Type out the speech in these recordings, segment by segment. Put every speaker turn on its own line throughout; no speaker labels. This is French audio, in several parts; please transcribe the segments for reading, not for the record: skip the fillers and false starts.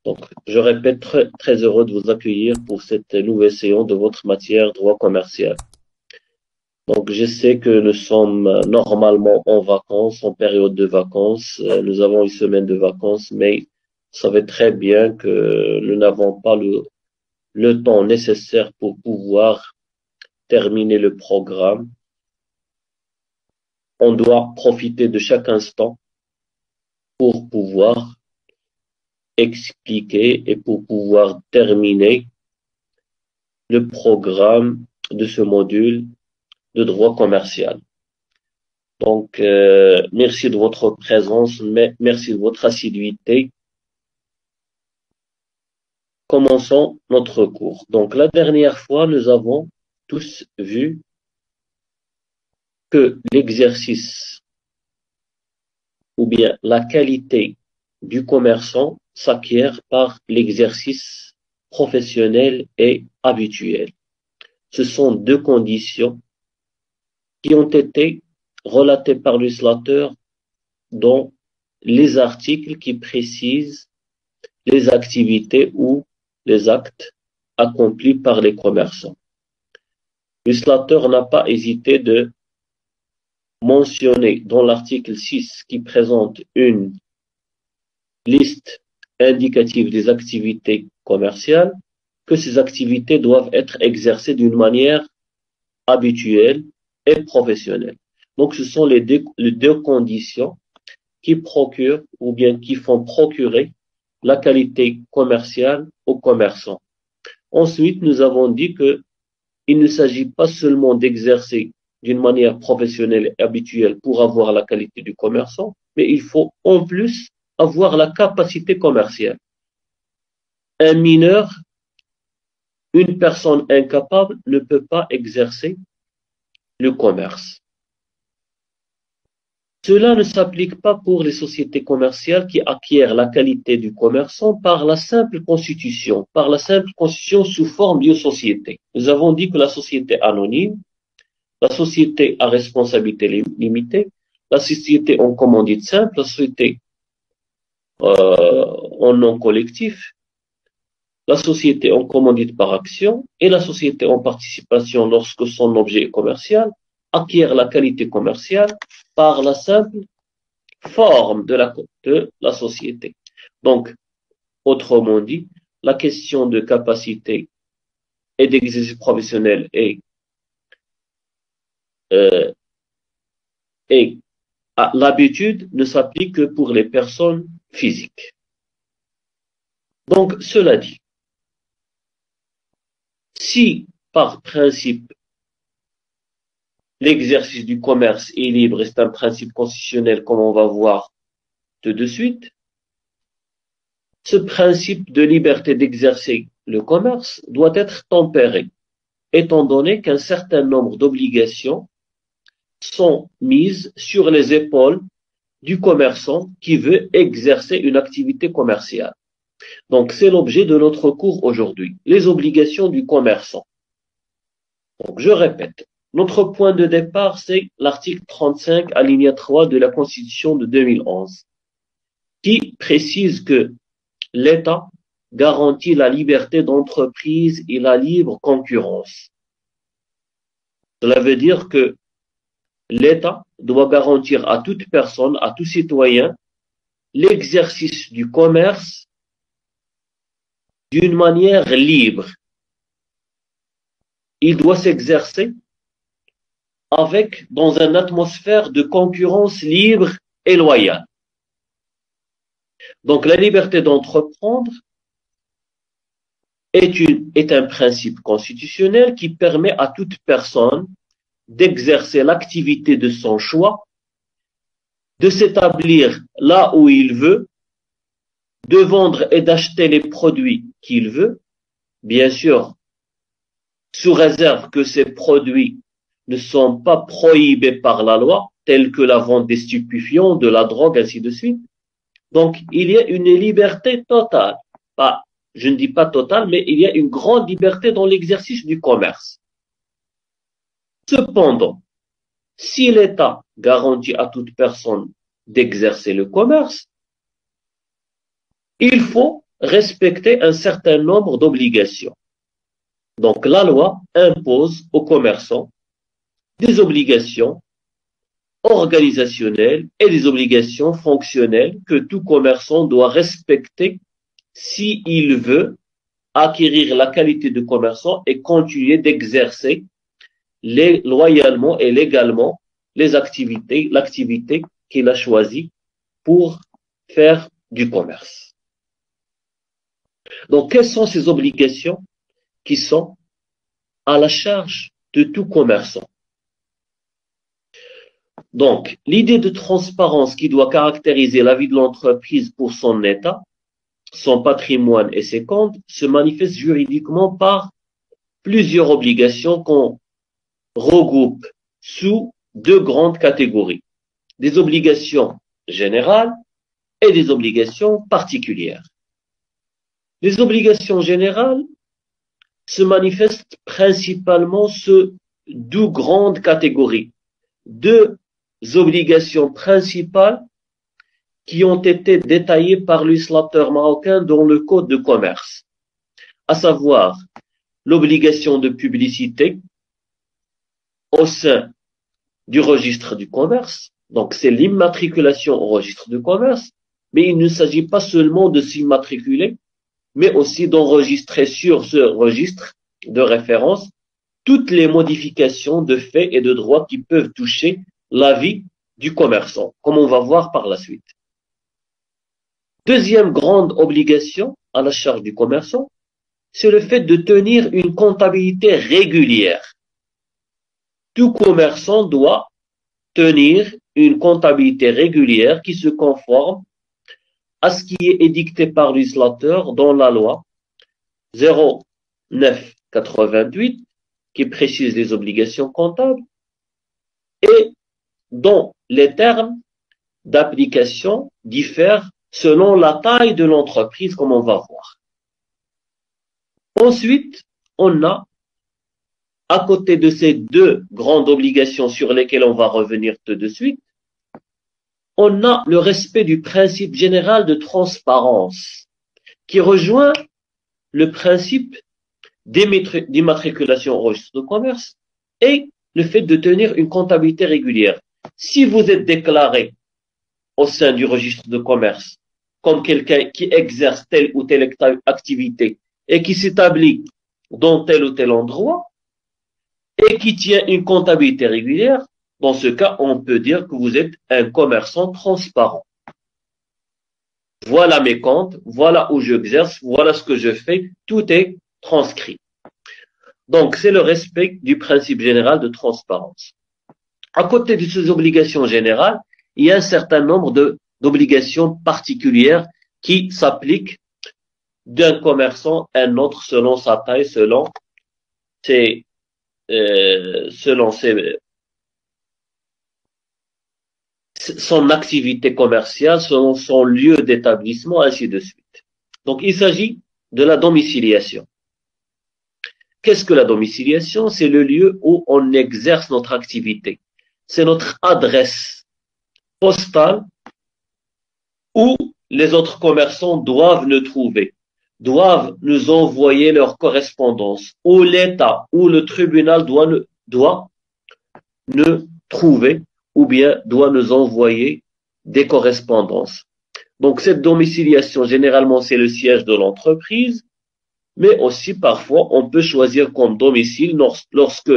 Donc, je répète, très heureux de vous accueillir pour cette nouvelle séance de votre matière droit commercial. Donc, je sais que nous sommes normalement en vacances, en période de vacances. Nous avons une semaine de vacances, mais vous savez très bien que nous n'avons pas le temps nécessaire pour pouvoir terminer le programme. On doit profiter de chaque instant pour pouvoir expliquer et pour pouvoir terminer le programme de ce module de droit commercial. Donc, merci de votre présence, merci de votre assiduité. Commençons notre cours. Donc, la dernière fois, nous avons tous vu que l'exercice ou bien la qualité du commerçant s'acquiert par l'exercice professionnel et habituel. Ce sont deux conditions qui ont été relatées par le législateur dans les articles qui précisent les activités ou les actes accomplis par les commerçants. Le législateur n'a pas hésité de mentionner dans l'article 6 qui présente une liste indicative des activités commerciales que ces activités doivent être exercées d'une manière habituelle et professionnelle. Donc, ce sont les deux conditions qui procurent ou bien qui font procurer la qualité commerciale aux commerçants. Ensuite, nous avons dit que il ne s'agit pas seulement d'exercer d'une manière professionnelle et habituelle pour avoir la qualité du commerçant, mais il faut en plus avoir la capacité commerciale. Un mineur, une personne incapable ne peut pas exercer le commerce. Cela ne s'applique pas pour les sociétés commerciales qui acquièrent la qualité du commerçant par la simple constitution sous forme de société. Nous avons dit que la société anonyme, la société à responsabilité limitée, la société en commandite simple, la société en non collectif, la société en commandite par action et la société en participation lorsque son objet est commercial acquiert la qualité commerciale par la simple forme de la société. Donc, autrement dit, la question de capacité et d'exercice professionnel et l'habitude ne s'applique que pour les personnes physiques. Donc, cela dit, si par principe l'exercice du commerce est libre et c'est un principe constitutionnel comme on va voir tout de suite, ce principe de liberté d'exercer le commerce doit être tempéré, étant donné qu'un certain nombre d'obligations sont mises sur les épaules du commerçant qui veut exercer une activité commerciale. Donc, c'est l'objet de notre cours aujourd'hui, les obligations du commerçant. Donc, je répète, notre point de départ, c'est l'article 35, alinéa 3 de la Constitution de 2011, qui précise que l'État garantit la liberté d'entreprise et la libre concurrence. Cela veut dire que l'État doit garantir à toute personne, à tout citoyen, l'exercice du commerce d'une manière libre. Il doit s'exercer dans une atmosphère de concurrence libre et loyale. Donc, la liberté d'entreprendre est un principe constitutionnel qui permet à toute personne d'exercer l'activité de son choix, de s'établir là où il veut, de vendre et d'acheter les produits qu'il veut, bien sûr, sous réserve que ces produits ne sont pas prohibés par la loi, tels que la vente des stupéfiants, de la drogue, ainsi de suite. Donc, il y a une liberté totale. Je ne dis pas totale, mais il y a une grande liberté dans l'exercice du commerce. Cependant, si l'État garantit à toute personne d'exercer le commerce, il faut respecter un certain nombre d'obligations. Donc la loi impose aux commerçants des obligations organisationnelles et des obligations fonctionnelles que tout commerçant doit respecter s'il veut acquérir la qualité de commerçant et continuer d'exercer loyalement et légalement l'activité qu'il a choisie pour faire du commerce. Donc, quelles sont ces obligations qui sont à la charge de tout commerçant? Donc, l'idée de transparence qui doit caractériser la vie de l'entreprise pour son état, son patrimoine et ses comptes se manifeste juridiquement par plusieurs obligations qu'on regroupe sous deux grandes catégories. Des obligations générales et des obligations particulières. Les obligations générales se manifestent principalement sous deux grandes catégories. Deux obligations principales qui ont été détaillées par le législateur marocain dans le Code de commerce, à savoir l'obligation de publicité au sein du registre du commerce, donc c'est l'immatriculation au registre du commerce, mais il ne s'agit pas seulement de s'immatriculer, mais aussi d'enregistrer sur ce registre de référence toutes les modifications de faits et de droits qui peuvent toucher la vie du commerçant, comme on va voir par la suite. Deuxième grande obligation à la charge du commerçant, c'est le fait de tenir une comptabilité régulière. Tout commerçant doit tenir une comptabilité régulière qui se conforme à ce qui est édicté par le législateur dans la loi 0988 qui précise les obligations comptables et dont les termes d'application diffèrent selon la taille de l'entreprise, comme on va voir. Ensuite, on a, à côté de ces deux grandes obligations sur lesquelles on va revenir tout de suite, on a le respect du principe général de transparence qui rejoint le principe d'immatriculation au registre de commerce et le fait de tenir une comptabilité régulière. Si vous êtes déclaré au sein du registre de commerce comme quelqu'un qui exerce telle ou telle activité et qui s'établit dans tel ou tel endroit et qui tient une comptabilité régulière, dans ce cas, on peut dire que vous êtes un commerçant transparent. Voilà mes comptes, voilà où j'exerce, voilà ce que je fais, tout est transcrit. Donc, c'est le respect du principe général de transparence. À côté de ces obligations générales, il y a un certain nombre d'obligations particulières qui s'appliquent d'un commerçant à un autre selon sa taille, selon son activité commerciale, selon son lieu d'établissement, ainsi de suite. Donc, il s'agit de la domiciliation. Qu'est-ce que la domiciliation? C'est le lieu où on exerce notre activité. C'est notre adresse postale où les autres commerçants doivent nous trouver, doivent nous envoyer leur correspondance, où l'État, où le tribunal doit nous trouver ou bien doit nous envoyer des correspondances. Donc cette domiciliation, généralement, c'est le siège de l'entreprise, mais aussi parfois on peut choisir comme domicile lorsque,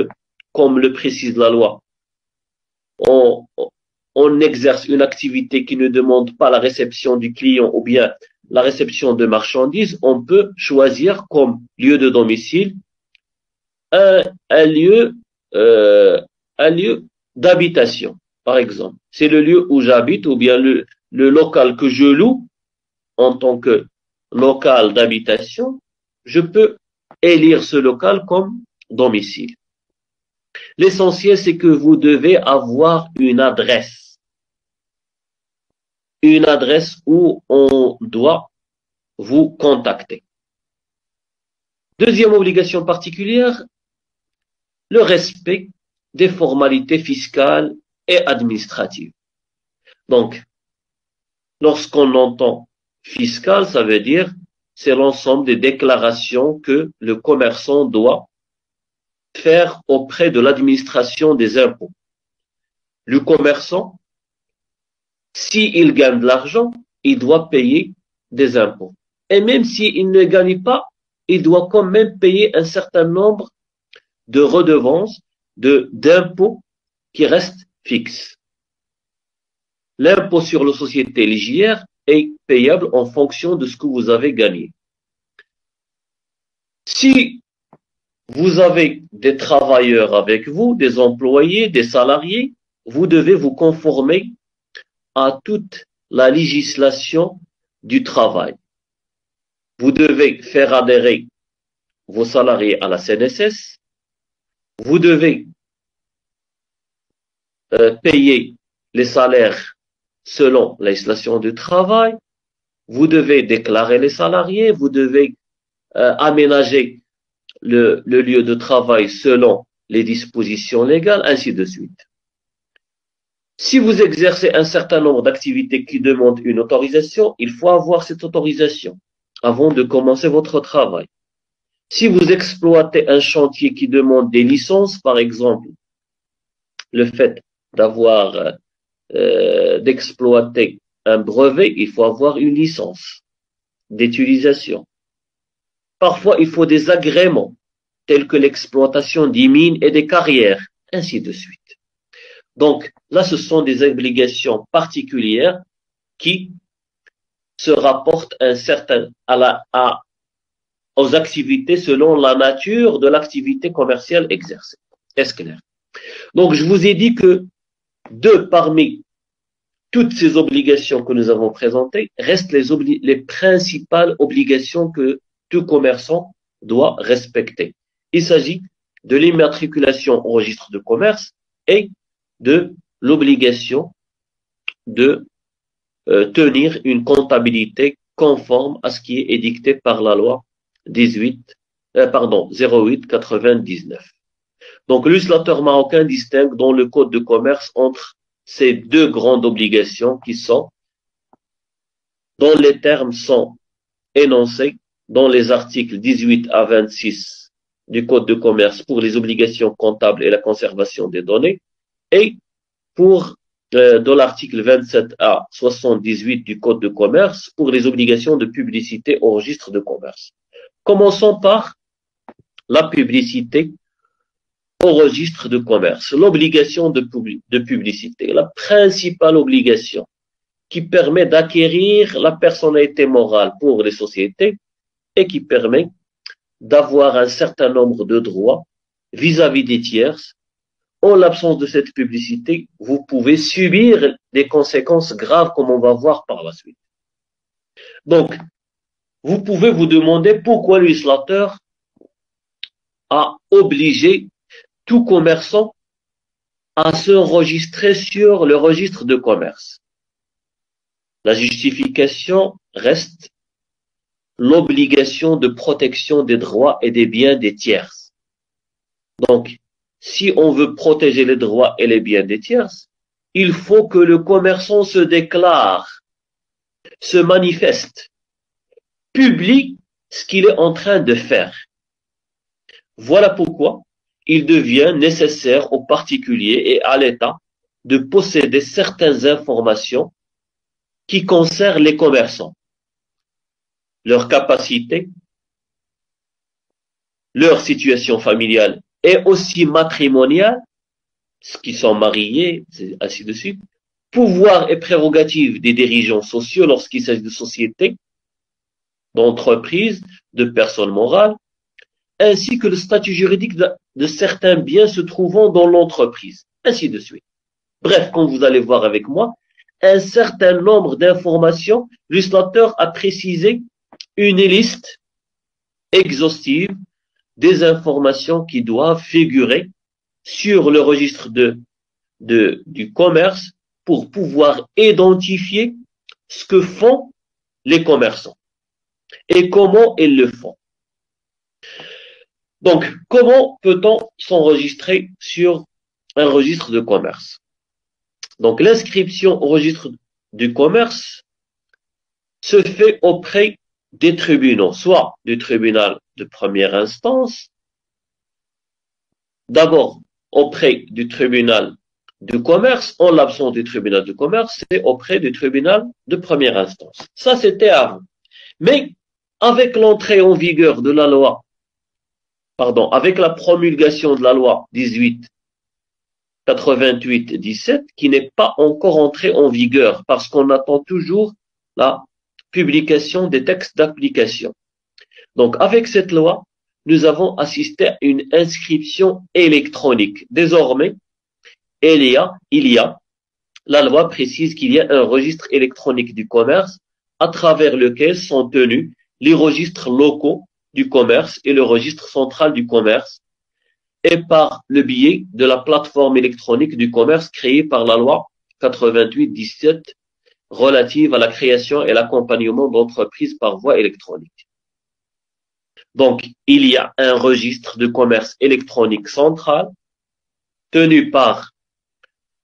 comme le précise la loi, on exerce une activité qui ne demande pas la réception du client ou bien la réception de marchandises, on peut choisir comme lieu de domicile un lieu d'habitation, par exemple. C'est le lieu où j'habite ou bien le local que je loue en tant que local d'habitation, je peux élire ce local comme domicile. L'essentiel, c'est que vous devez avoir une adresse où on doit vous contacter. Deuxième obligation particulière, le respect des formalités fiscales et administratives. Donc, lorsqu'on entend fiscal, ça veut dire c'est l'ensemble des déclarations que le commerçant doit faire auprès de l'administration des impôts. Le commerçant, s'il gagne de l'argent, il doit payer des impôts. Et même s'il ne gagne pas, il doit quand même payer un certain nombre de redevances, d'impôts qui restent fixes. L'impôt sur les sociétés légères est payable en fonction de ce que vous avez gagné. Si vous avez des travailleurs avec vous, des employés, des salariés, vous devez vous conformer à toute la législation du travail. Vous devez faire adhérer vos salariés à la CNSS. Vous devez payer les salaires selon la législation du travail. Vous devez déclarer les salariés. Vous devez aménager le lieu de travail selon les dispositions légales, ainsi de suite. Si vous exercez un certain nombre d'activités qui demandent une autorisation, il faut avoir cette autorisation avant de commencer votre travail. Si vous exploitez un chantier qui demande des licences, par exemple, le fait d'avoir d'exploiter un brevet, il faut avoir une licence d'utilisation. Parfois, il faut des agréments, tels que l'exploitation des mines et des carrières, ainsi de suite. Donc, là, ce sont des obligations particulières qui se rapportent aux activités selon la nature de l'activité commerciale exercée. Est-ce clair? Donc, je vous ai dit que parmi toutes ces obligations que nous avons présentées, restent les principales obligations que tout commerçant doit respecter. Il s'agit de l'immatriculation au registre de commerce et de l'obligation de tenir une comptabilité conforme à ce qui est édicté par la loi 08/99. Donc, le législateur marocain distingue dans le code de commerce entre ces deux grandes obligations qui sont, dont les termes sont énoncés dans les articles 18 à 26 du code de commerce pour les obligations comptables et la conservation des données, et pour dans l'article 27 à 78 du code de commerce pour les obligations de publicité au registre de commerce. Commençons par la publicité au registre de commerce. L'obligation de publicité, la principale obligation qui permet d'acquérir la personnalité morale pour les sociétés et qui permet d'avoir un certain nombre de droits vis-à-vis des tierces. En l'absence de cette publicité, vous pouvez subir des conséquences graves comme on va voir par la suite. Donc, vous pouvez vous demander pourquoi le législateur a obligé tout commerçant à se enregistrer sur le registre de commerce. La justification reste l'obligation de protection des droits et des biens des tierces. Donc, si on veut protéger les droits et les biens des tierces, il faut que le commerçant se déclare, se manifeste, publie ce qu'il est en train de faire. Voilà pourquoi il devient nécessaire aux particuliers et à l'État de posséder certaines informations qui concernent les commerçants, leur capacité, leur situation familiale et aussi matrimoniale, ce qui sont mariés, ainsi de suite, pouvoir et prérogatives des dirigeants sociaux lorsqu'il s'agit de sociétés, d'entreprises, de personnes morales, ainsi que le statut juridique de certains biens se trouvant dans l'entreprise, ainsi de suite. Bref, comme vous allez voir avec moi, un certain nombre d'informations, le législateur a précisé une liste exhaustive des informations qui doivent figurer sur le registre du commerce pour pouvoir identifier ce que font les commerçants et comment ils le font. Donc, comment peut-on s'enregistrer sur un registre de commerce? Donc, l'inscription au registre du commerce se fait auprès des tribunaux, soit du tribunal de première instance, d'abord auprès du tribunal de commerce, en l'absence du tribunal de commerce, c'est auprès du tribunal de première instance. Ça, c'était avant. Mais avec l'entrée en vigueur de la loi, avec la promulgation de la loi 1888-17, qui n'est pas encore entrée en vigueur, parce qu'on attend toujours la publication des textes d'application. Donc, avec cette loi, nous avons assisté à une inscription électronique. Désormais, la loi précise qu'il y a un registre électronique du commerce à travers lequel sont tenus les registres locaux du commerce et le registre central du commerce, et par le biais de la plateforme électronique du commerce créée par la loi 88-17 relative à la création et l'accompagnement d'entreprises par voie électronique. Donc, il y a un registre de commerce électronique central tenu par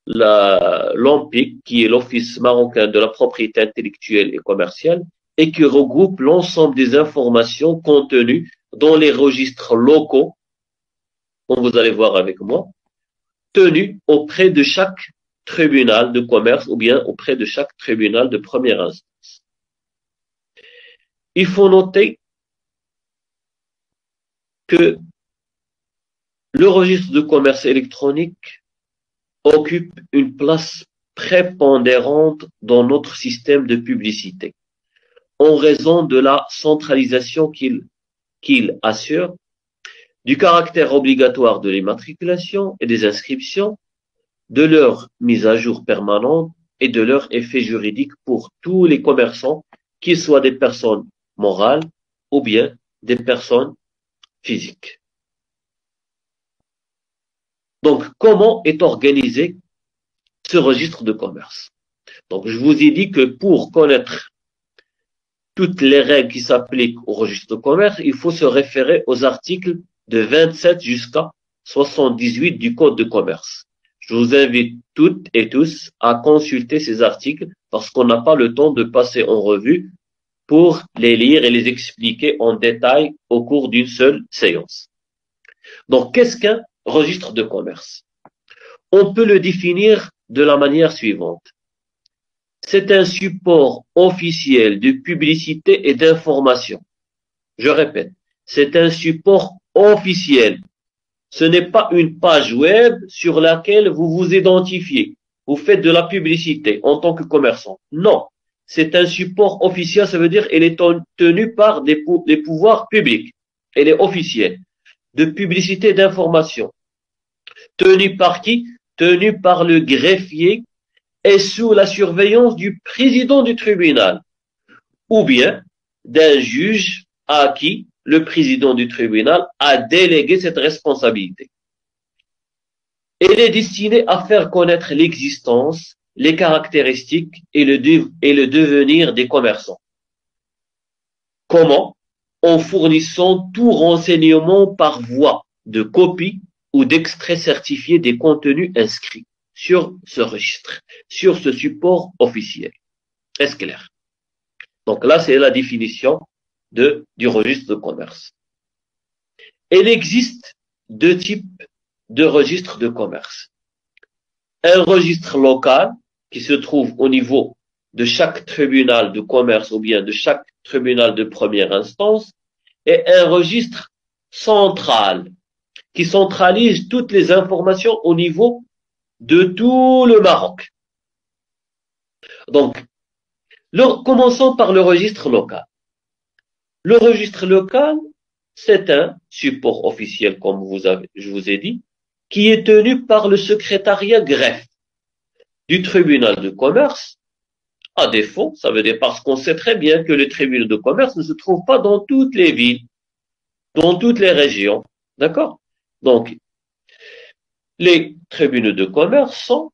l'OMPIC, qui est l'Office marocain de la propriété intellectuelle et commerciale, et qui regroupe l'ensemble des informations contenues dans les registres locaux, comme vous allez voir avec moi, tenus auprès de chaque tribunal de commerce ou bien auprès de chaque tribunal de première instance. Il faut noter que le registre de commerce électronique occupe une place prépondérante dans notre système de publicité, en raison de la centralisation qu'il assure, du caractère obligatoire de l'immatriculation et des inscriptions, de leur mise à jour permanente et de leur effet juridique pour tous les commerçants, qu'ils soient des personnes morales ou bien des personnes physiques. Donc, comment est organisé ce registre de commerce? Donc, je vous ai dit que pour connaître toutes les règles qui s'appliquent au registre de commerce, il faut se référer aux articles de 27 jusqu'à 78 du Code de commerce. Je vous invite toutes et tous à consulter ces articles parce qu'on n'a pas le temps de passer en revue pour les lire et les expliquer en détail au cours d'une seule séance. Donc, qu'est-ce qu'un registre de commerce? On peut le définir de la manière suivante. C'est un support officiel de publicité et d'information. Je répète, c'est un support officiel. Ce n'est pas une page web sur laquelle vous vous identifiez. Vous faites de la publicité en tant que commerçant. Non, c'est un support officiel, ça veut dire qu'elle est tenue par les pouvoirs publics. Elle est officielle. De publicité et d'information. Tenue par qui? Tenue par le greffier et sous la surveillance du président du tribunal ou bien d'un juge à qui le président du tribunal a délégué cette responsabilité. Elle est destinée à faire connaître l'existence, les caractéristiques et le devenir des commerçants. Comment? En fournissant tout renseignement par voie de copie ou d'extrait certifié des contenus inscrits sur ce registre, sur ce support officiel. Est-ce clair? Donc là, c'est la définition du registre de commerce. Il existe deux types de registres de commerce. Un registre local qui se trouve au niveau de chaque tribunal de commerce ou bien de chaque tribunal de première instance et un registre central qui centralise toutes les informations au niveau de tout le Maroc. Donc, commençons par le registre local. Le registre local, c'est un support officiel, comme je vous ai dit, qui est tenu par le secrétariat greffe du tribunal de commerce. À défaut, ça veut dire parce qu'on sait très bien que le tribunal de commerce ne se trouve pas dans toutes les villes, dans toutes les régions. D'accord? Donc, les tribunaux de commerce sont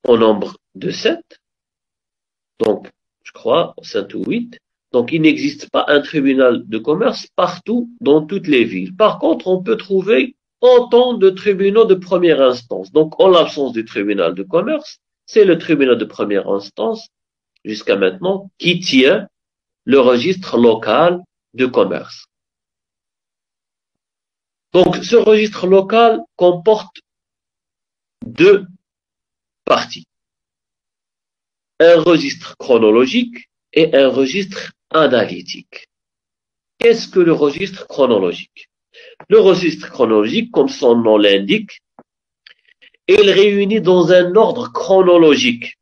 au nombre de 7. Donc, je crois, 7 ou 8. Donc, il n'existe pas un tribunal de commerce partout dans toutes les villes. Par contre, on peut trouver autant de tribunaux de première instance. Donc, en l'absence du tribunal de commerce, c'est le tribunal de première instance jusqu'à maintenant, qui tient le registre local de commerce. Donc, ce registre local comporte deux parties. Un registre chronologique et un registre analytique. Qu'est-ce que le registre chronologique? Le registre chronologique, comme son nom l'indique, il réunit dans un ordre chronologique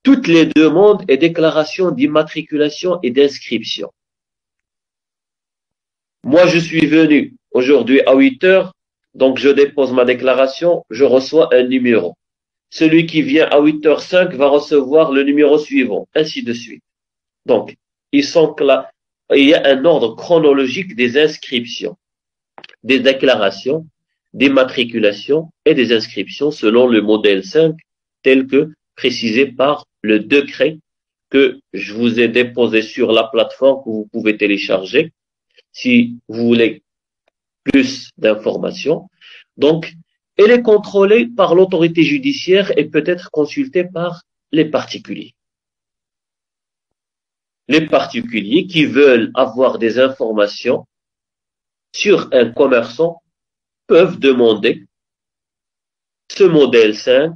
toutes les demandes et déclarations d'immatriculation et d'inscription. Moi, je suis venu aujourd'hui à 8 heures, donc je dépose ma déclaration, je reçois un numéro. Celui qui vient à 8h05 va recevoir le numéro suivant, ainsi de suite. Donc, il y a un ordre chronologique des inscriptions, des déclarations, des matriculations et des inscriptions selon le modèle 5 tel que précisé par le décret que je vous ai déposé sur la plateforme que vous pouvez télécharger si vous voulez plus d'informations. Donc, elle est contrôlée par l'autorité judiciaire et peut être consultée par les particuliers. Les particuliers qui veulent avoir des informations sur un commerçant peuvent demander ce modèle 5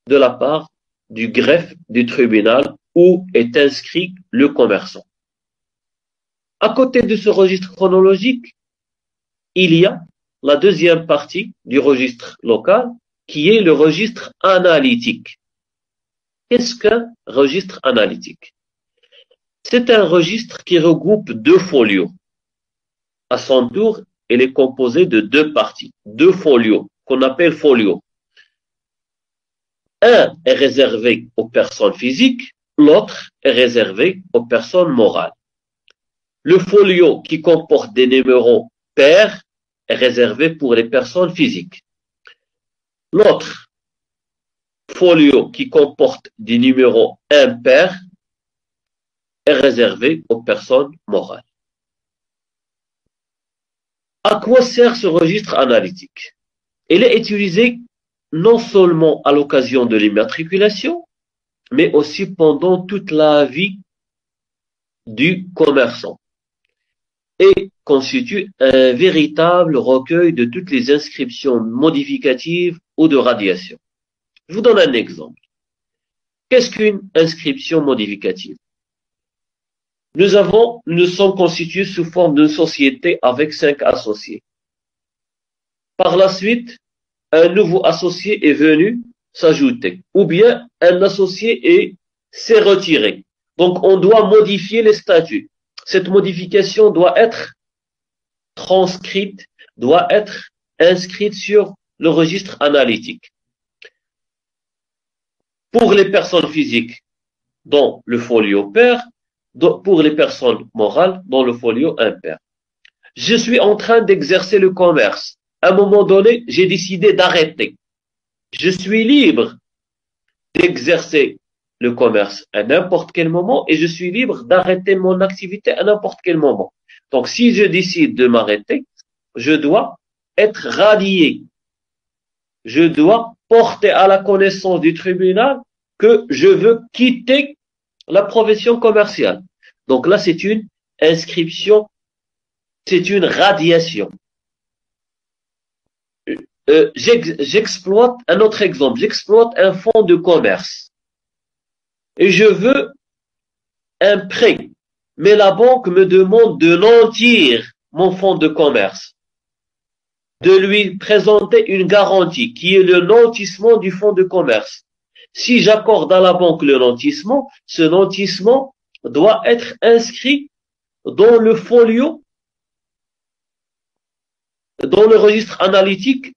de la part du greffe du tribunal où est inscrit le commerçant. À côté de ce registre chronologique, il y a la deuxième partie du registre local qui est le registre analytique. Qu'est-ce qu'un registre analytique? C'est un registre qui regroupe deux folios. À son tour, il est composé de deux parties, deux folios, qu'on appelle folios. Un est réservé aux personnes physiques, l'autre est réservé aux personnes morales. Le folio qui comporte des numéros pairs est réservé pour les personnes physiques. L'autre folio qui comporte des numéros impairs est réservé aux personnes morales. À quoi sert ce registre analytique? Il est utilisé non seulement à l'occasion de l'immatriculation, mais aussi pendant toute la vie du commerçant et constitue un véritable recueil de toutes les inscriptions modificatives ou de radiation. Je vous donne un exemple. Qu'est-ce qu'une inscription modificative? Nous sommes constitués sous forme d'une société avec 5 associés. Par la suite, un nouveau associé est venu s'ajouter, ou bien un associé s'est retiré. Donc, on doit modifier les statuts. Cette modification doit être transcrite, doit être inscrite sur le registre analytique. Pour les personnes physiques, dans le folio pair, pour les personnes morales, dans le folio impair. Je suis en train d'exercer le commerce. À un moment donné, j'ai décidé d'arrêter. Je suis libre d'exercer le commerce à n'importe quel moment et je suis libre d'arrêter mon activité à n'importe quel moment. Donc, si je décide de m'arrêter, je dois être radié. Je dois porter à la connaissance du tribunal que je veux quitter la profession commerciale. Donc là, c'est une inscription, c'est une radiation. J'exploite un autre exemple. J'exploite un fonds de commerce et je veux un prêt. Mais la banque me demande de nantir mon fonds de commerce, de lui présenter une garantie qui est le nantissement du fonds de commerce. Si j'accorde à la banque le nantissement, ce nantissement doit être inscrit dans le folio, dans le registre analytique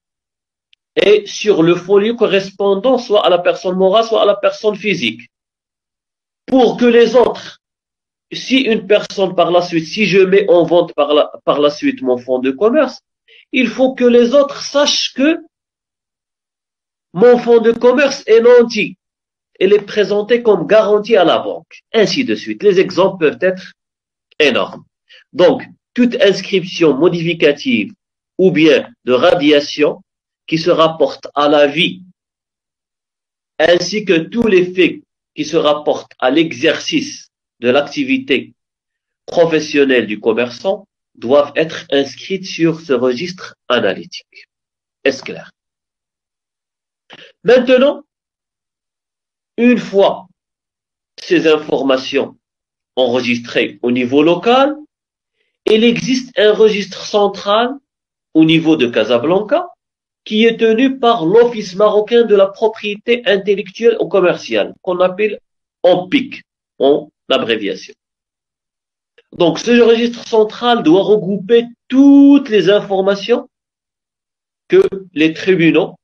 et sur le folio correspondant soit à la personne morale, soit à la personne physique. Pour que les autres, si une personne par la suite, si je mets en vente par la suite mon fonds de commerce, il faut que les autres sachent que mon fonds de commerce est nanti. Elle est présentée comme garantie à la banque. Ainsi de suite. Les exemples peuvent être énormes. Donc, toute inscription modificative ou bien de radiation qui se rapporte à la vie, ainsi que tous les faits qui se rapportent à l'exercice de l'activité professionnelle du commerçant doivent être inscrites sur ce registre analytique. Est-ce clair? Maintenant, une fois ces informations enregistrées au niveau local, il existe un registre central au niveau de Casablanca qui est tenu par l'Office marocain de la propriété intellectuelle ou commerciale, qu'on appelle OMPIC, en abréviation. Donc, ce registre central doit regrouper toutes les informations que les tribunaux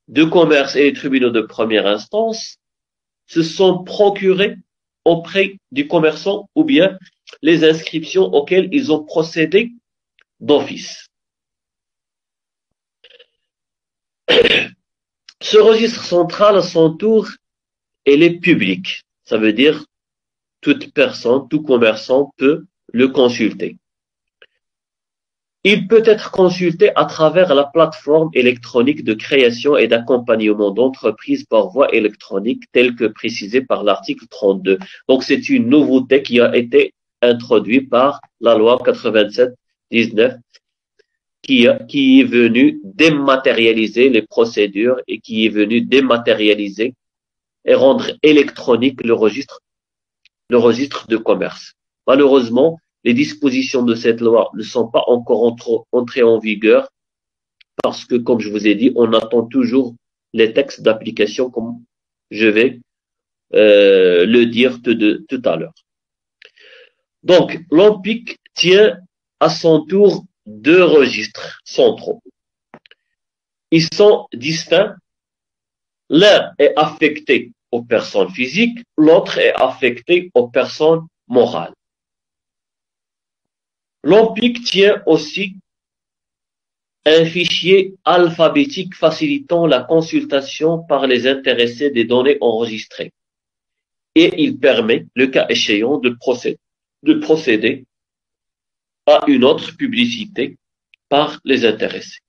de commerce et les tribunaux de première instance se sont procurés auprès du commerçant ou bien les inscriptions auxquelles ils ont procédé d'office. Ce registre central, à son tour, il est public. Ça veut dire toute personne, tout commerçant peut le consulter. Il peut être consulté à travers la plateforme électronique de création et d'accompagnement d'entreprises par voie électronique telle que précisée par l'article 32. Donc c'est une nouveauté qui a été introduite par la loi 87-19 qui est venue dématérialiser les procédures et qui est venue dématérialiser et rendre électronique le registre de commerce. Malheureusement, les dispositions de cette loi ne sont pas encore entrées en vigueur parce que, comme je vous ai dit, on attend toujours les textes d'application comme je vais le dire tout à l'heure. Donc, l'OMPIC tient à son tour deux registres centraux. Ils sont distincts. L'un est affecté aux personnes physiques, l'autre est affecté aux personnes morales. L'OMPIC tient aussi un fichier alphabétique facilitant la consultation par les intéressés des données enregistrées. Et il permet, le cas échéant, de procéder à une autre publicité par les intéressés.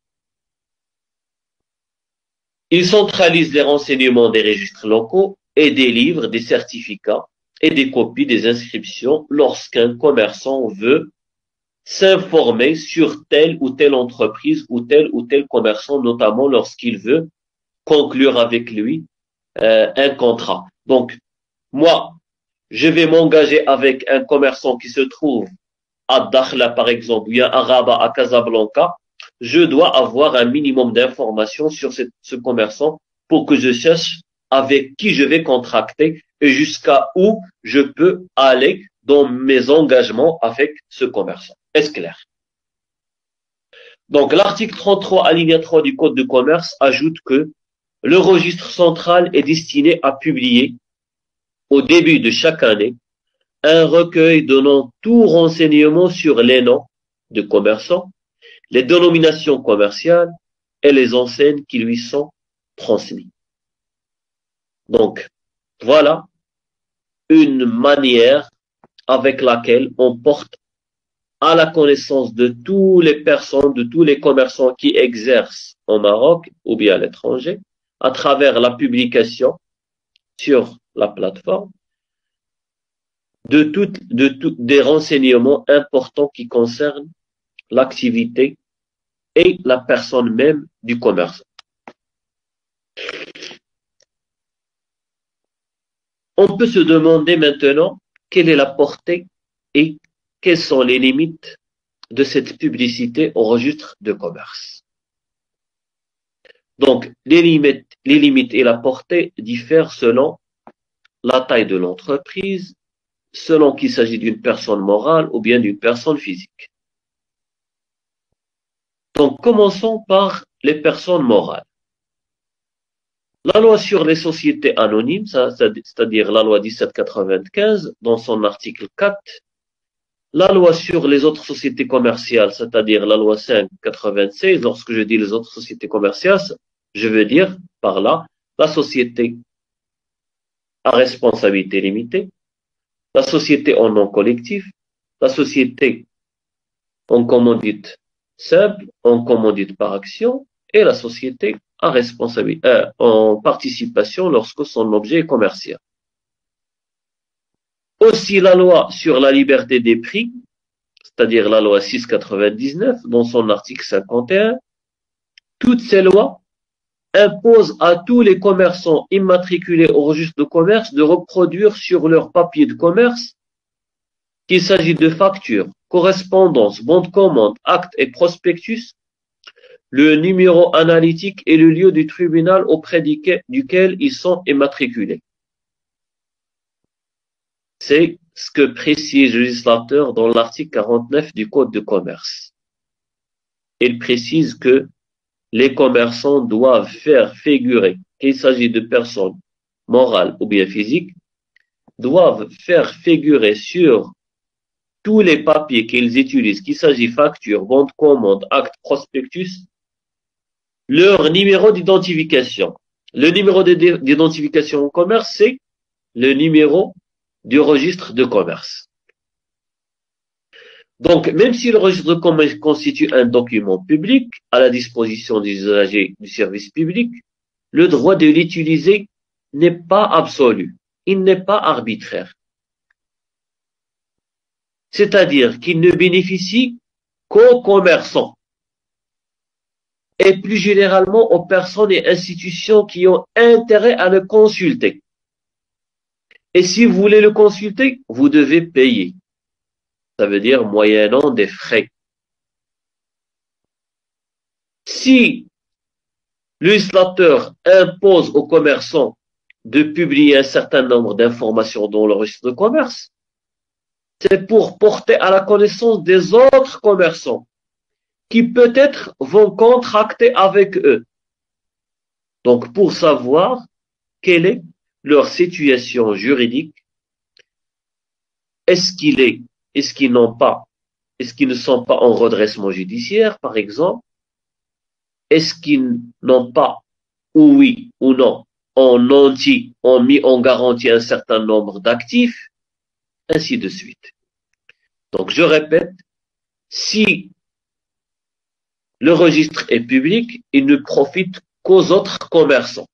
Il centralise les renseignements des registres locaux et délivre des certificats et des copies des inscriptions lorsqu'un commerçant veut s'informer sur telle ou telle entreprise ou tel commerçant, notamment lorsqu'il veut conclure avec lui un contrat. Donc, moi, je vais m'engager avec un commerçant qui se trouve à Dakhla, par exemple, ou à Rabat, à Casablanca. Je dois avoir un minimum d'informations sur ce commerçant pour que je sache avec qui je vais contracter et jusqu'à où je peux aller dans mes engagements avec ce commerçant. Est-ce clair? Donc, l'article 33, alinéa 3 du Code de commerce ajoute que le registre central est destiné à publier au début de chaque année un recueil donnant tout renseignement sur les noms de commerçants, les dénominations commerciales et les enseignes qui lui sont transmises. Donc, voilà une manière avec laquelle on porte à la connaissance de toutes les personnes, de tous les commerçants qui exercent au Maroc ou bien à l'étranger, à travers la publication sur la plateforme, des renseignements importants qui concernent l'activité et la personne même du commerçant. On peut se demander maintenant quelle est la portée et quelles sont les limites de cette publicité au registre de commerce. Donc, les limites et la portée diffèrent selon la taille de l'entreprise, selon qu'il s'agit d'une personne morale ou bien d'une personne physique. Donc, commençons par les personnes morales. La loi sur les sociétés anonymes, c'est-à-dire la loi 1795, dans son article 4, la loi sur les autres sociétés commerciales, c'est-à-dire la loi 596, lorsque je dis les autres sociétés commerciales, je veux dire par là la société à responsabilité limitée, la société en nom collectif, la société en commandite simple, en commandite par action, et la société à responsabilité, en participation lorsque son objet est commercial. Aussi la loi sur la liberté des prix, c'est-à-dire la loi 699 dans son article 51, toutes ces lois imposent à tous les commerçants immatriculés au registre de commerce de reproduire sur leur papier de commerce, qu'il s'agit de factures, correspondances, bons de commande, actes et prospectus, le numéro analytique et le lieu du tribunal auprès duquel ils sont immatriculés. C'est ce que précise le législateur dans l'article 49 du Code de commerce. Il précise que les commerçants doivent faire figurer, qu'il s'agit de personnes morales ou bien physiques, doivent faire figurer sur tous les papiers qu'ils utilisent, qu'il s'agit facture, bon de commande, acte, prospectus, leur numéro d'identification. Le numéro d'identification au commerce, c'est le numéro du registre de commerce. Donc, même si le registre de commerce constitue un document public à la disposition des usagers du service public, le droit de l'utiliser n'est pas absolu, il n'est pas arbitraire. C'est-à-dire qu'il ne bénéficie qu'aux commerçants et plus généralement aux personnes et institutions qui ont intérêt à le consulter. Et si vous voulez le consulter, vous devez payer. Ça veut dire moyennant des frais. Si le législateur impose aux commerçants de publier un certain nombre d'informations dans le registre de commerce, c'est pour porter à la connaissance des autres commerçants qui peut-être vont contracter avec eux. Donc, pour savoir quelle est leur situation juridique, est-ce qu'ils ne sont pas en redressement judiciaire, par exemple? Est-ce qu'ils n'ont pas, ou oui ou non, ont mis en garantie un certain nombre d'actifs, ainsi de suite. Donc, je répète, si le registre est public, il ne profite qu'aux autres commerçants.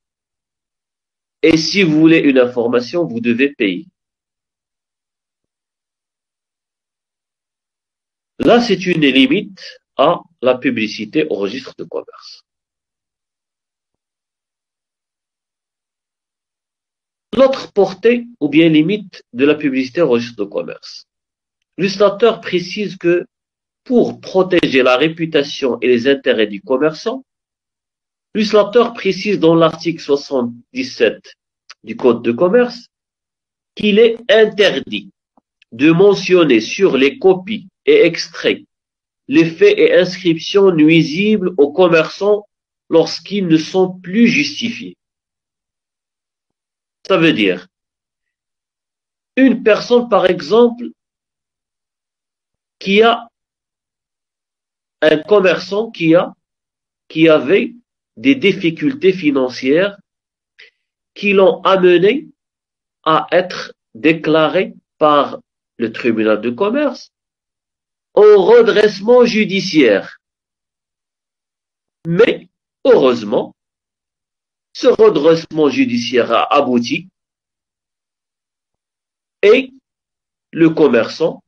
Et si vous voulez une information, vous devez payer. Là, c'est une limite à la publicité au registre de commerce. L'autre portée ou bien limite de la publicité au registre de commerce. Le législateur précise que pour protéger la réputation et les intérêts du commerçant, le législateur précise dans l'article 77 du Code de commerce qu'il est interdit de mentionner sur les copies et extraits les faits et inscriptions nuisibles aux commerçants lorsqu'ils ne sont plus justifiés. Ça veut dire, une personne, par exemple, qui a un commerçant qui avait des difficultés financières qui l'ont amené à être déclaré par le tribunal de commerce au redressement judiciaire. Mais, heureusement, ce redressement judiciaire a abouti et le commerçant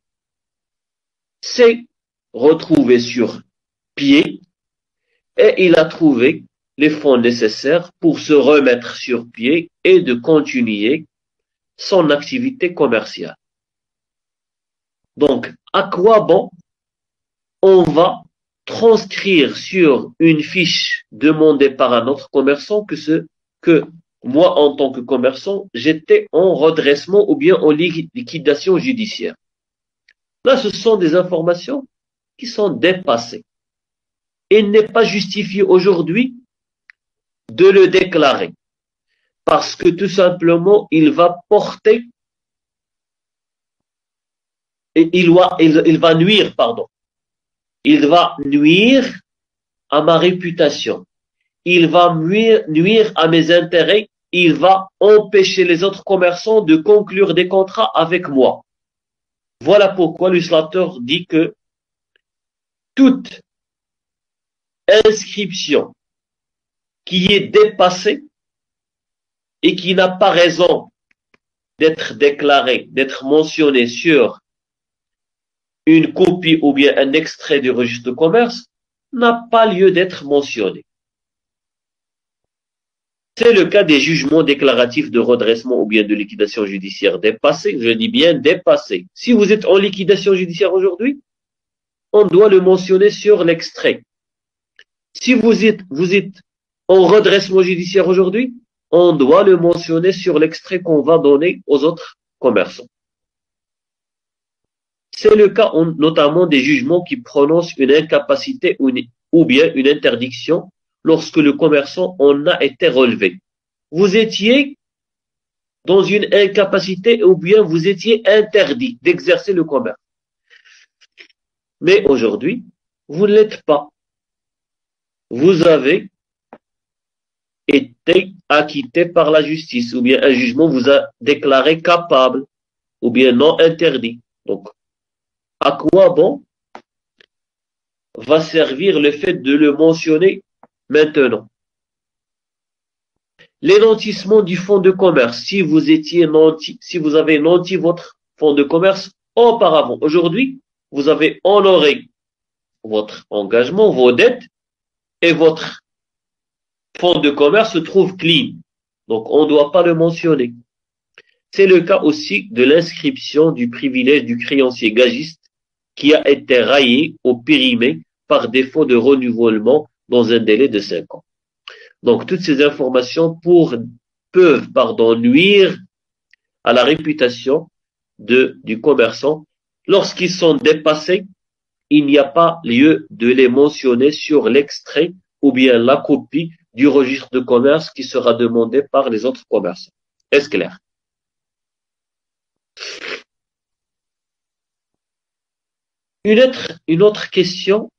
s'est retrouvé sur pied et il a trouvé les fonds nécessaires pour se remettre sur pied et de continuer son activité commerciale. Donc, à quoi bon on va transcrire sur une fiche demandée par un autre commerçant que moi, en tant que commerçant, j'étais en redressement ou bien en liquidation judiciaire. Là, ce sont des informations qui sont dépassées. Il n'est pas justifié aujourd'hui de le déclarer parce que tout simplement, il va porter et il va nuire, pardon. Il va nuire à ma réputation. Il va nuire à mes intérêts. Il va empêcher les autres commerçants de conclure des contrats avec moi. Voilà pourquoi le législateur dit que toute inscription qui est dépassée et qui n'a pas raison d'être déclaré, d'être mentionné sur une copie ou bien un extrait du registre de commerce n'a pas lieu d'être mentionné. C'est le cas des jugements déclaratifs de redressement ou bien de liquidation judiciaire dépassés. Je dis bien dépassés. Si vous êtes en liquidation judiciaire aujourd'hui, on doit le mentionner sur l'extrait. Si vous êtes en redressement judiciaire aujourd'hui, on doit le mentionner sur l'extrait qu'on va donner aux autres commerçants. C'est le cas notamment des jugements qui prononcent une incapacité ou bien une interdiction lorsque le commerçant en a été relevé. Vous étiez dans une incapacité ou bien vous étiez interdit d'exercer le commerce. Mais aujourd'hui, vous ne l'êtes pas. Vous avez été acquitté par la justice ou bien un jugement vous a déclaré capable ou bien non interdit. Donc, à quoi bon va servir le fait de le mentionner maintenant? Les nantissements du fonds de commerce, si vous étiez nanti, si vous avez nanti votre fonds de commerce auparavant, aujourd'hui, vous avez honoré votre engagement, vos dettes, et votre fonds de commerce se trouve clean. Donc, on ne doit pas le mentionner. C'est le cas aussi de l'inscription du privilège du créancier gagiste qui a été rayé ou périmé par défaut de renouvellement dans un délai de 5 ans. Donc, toutes ces informations peuvent nuire à la réputation du commerçant. Lorsqu'ils sont dépassés, il n'y a pas lieu de les mentionner sur l'extrait ou bien la copie du registre de commerce qui sera demandé par les autres commerçants. Est-ce clair? Une autre question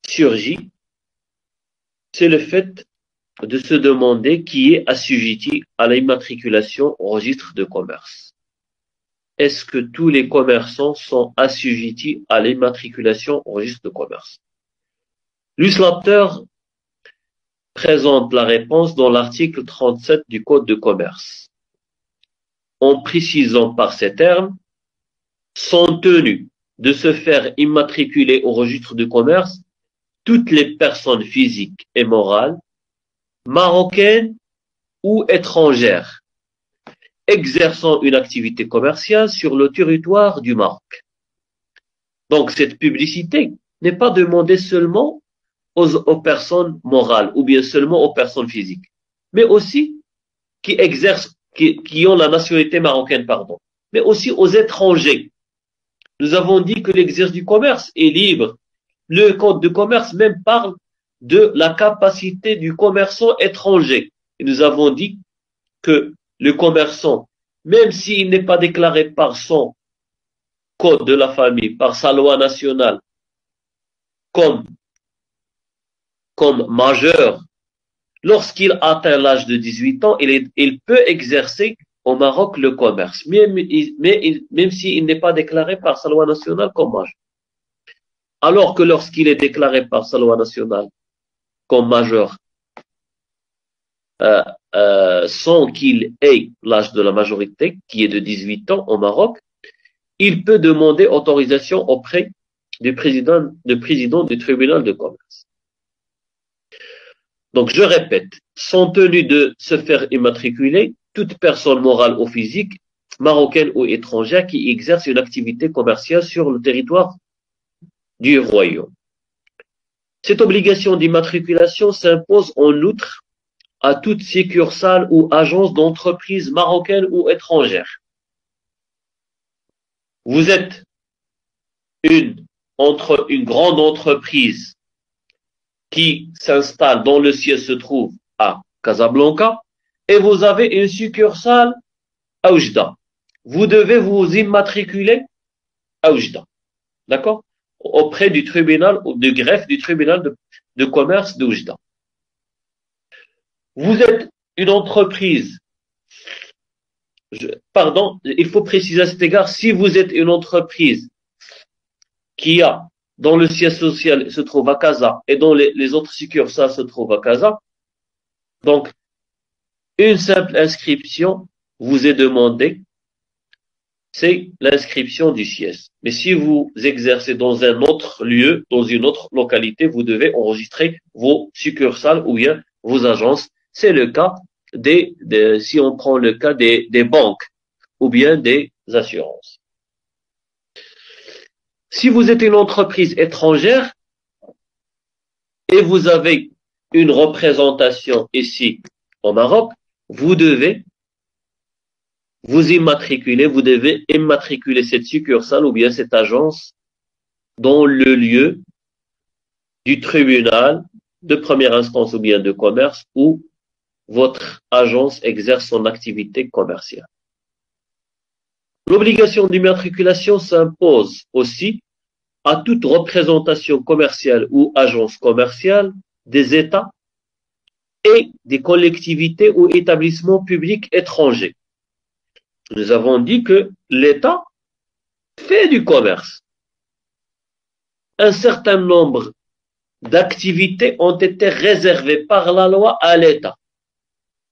surgit, c'est le fait de se demander qui est assujetti à l'immatriculation au registre de commerce. Est-ce que tous les commerçants sont assujettis à l'immatriculation au registre de commerce? L'uslateur présente la réponse dans l'article 37 du Code de commerce, en précisant par ces termes, sont tenus de se faire immatriculer au registre de commerce toutes les personnes physiques et morales, marocaines ou étrangères, exerçant une activité commerciale sur le territoire du Maroc. Donc cette publicité n'est pas demandée seulement aux personnes morales ou bien seulement aux personnes physiques, mais aussi qui ont la nationalité marocaine, mais aussi aux étrangers. Nous avons dit que l'exercice du commerce est libre. Le code de commerce même parle de la capacité du commerçant étranger. Et nous avons dit que le commerçant, même s'il n'est pas déclaré par son code de la famille, par sa loi nationale, comme majeur, lorsqu'il atteint l'âge de 18 ans, il peut exercer au Maroc le commerce, même s'il n'est pas déclaré par sa loi nationale comme majeur. Alors que lorsqu'il est déclaré par sa loi nationale comme majeur, sans qu'il ait l'âge de la majorité, qui est de 18 ans au Maroc, il peut demander autorisation auprès du président du tribunal de commerce. Donc, je répète, sont tenus de se faire immatriculer toute personne morale ou physique, marocaine ou étrangère, qui exerce une activité commerciale sur le territoire du royaume. Cette obligation d'immatriculation s'impose en outre à toute succursale ou agence d'entreprise marocaine ou étrangère. Vous êtes une grande entreprise qui s'installe, dont le siège se trouve à Casablanca, et vous avez une succursale à Oujda. Vous devez vous immatriculer à Oujda. D'accord? Auprès du tribunal ou du greffe du tribunal de commerce d'Oujda. Vous êtes une entreprise, il faut préciser à cet égard, si vous êtes une entreprise dont le siège social se trouve à Casa et dont les autres succursales se trouvent à Casa, donc Une simple inscription vous est demandée, c'est l'inscription du siège. Mais si vous exercez dans un autre lieu, dans une autre localité, vous devez enregistrer vos succursales ou bien vos agences. C'est le cas si on prend le cas des banques ou bien des assurances. Si vous êtes une entreprise étrangère et vous avez une représentation ici au Maroc, vous devez vous immatriculer, vous devez immatriculer cette succursale ou bien cette agence dans le lieu du tribunal de première instance ou bien de commerce où votre agence exerce son activité commerciale. L'obligation d'immatriculation s'impose aussi à toute représentation commerciale ou agence commerciale des États et des collectivités ou établissements publics étrangers. Nous avons dit que l'État fait du commerce. Un certain nombre d'activités ont été réservées par la loi à l'État,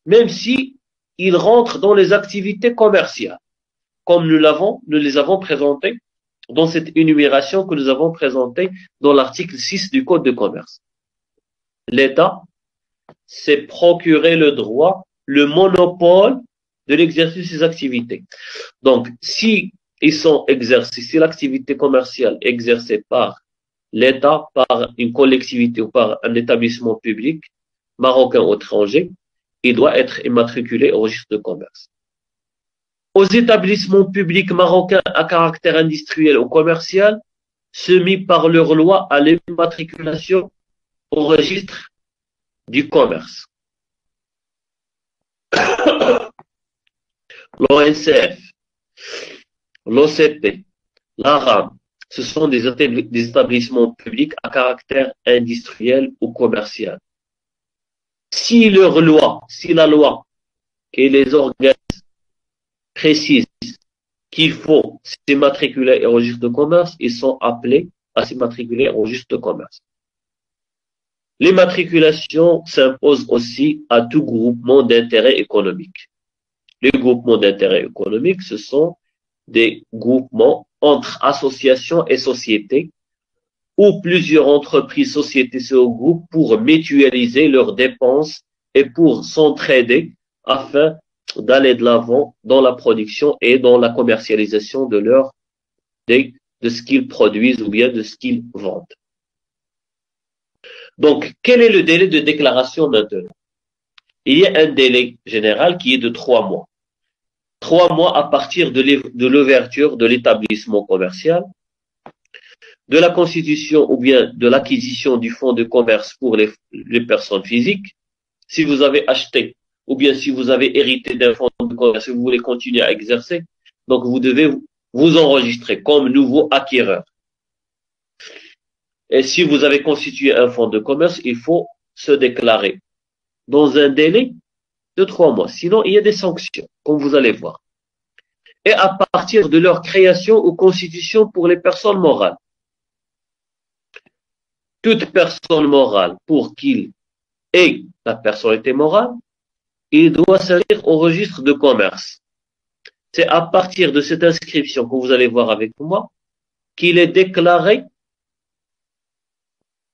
même si ils rentrent dans les activités commerciales, comme nous les avons présentées dans cette énumération que nous avons présentée dans l'article 6 du Code de commerce. L'État s'est procuré le droit, le monopole de l'exercice de ces activités. Donc, si l'activité commerciale est exercée par l'État, par une collectivité ou par un établissement public, marocain ou étranger, il doit être immatriculé au registre de commerce. Aux établissements publics marocains à caractère industriel ou commercial, soumis par leur loi à l'immatriculation au registre du commerce. L'ONCF, l'OCP, l'ARAM, ce sont des établissements publics à caractère industriel ou commercial. Si la loi et les organes précisent qu'il faut s'immatriculer au registre de commerce, ils sont appelés à s'immatriculer au registre de commerce. L'immatriculation s'impose aussi à tout groupement d'intérêt économique. Les groupements d'intérêt économique, ce sont des groupements entre associations et sociétés où plusieurs entreprises, sociétés se regroupent pour mutualiser leurs dépenses et pour s'entraider afin d'aller de l'avant dans la production et dans la commercialisation de ce qu'ils produisent ou bien de ce qu'ils vendent. Donc, quel est le délai de déclaration maintenant? Il y a un délai général qui est de 3 mois. 3 mois à partir de l'ouverture de l'établissement commercial, de la constitution ou bien de l'acquisition du fonds de commerce pour les personnes physiques. Si vous avez acheté ou bien si vous avez hérité d'un fonds de commerce et vous voulez continuer à exercer, donc vous devez vous enregistrer comme nouveau acquéreur. Et si vous avez constitué un fonds de commerce, il faut se déclarer dans un délai de 3 mois. Sinon, il y a des sanctions, comme vous allez voir. Et à partir de leur création ou constitution pour les personnes morales. Toute personne morale, pour qu'il ait la personnalité morale, il doit s'inscrire au registre de commerce. C'est à partir de cette inscription que vous allez voir avec moi qu'il est déclaré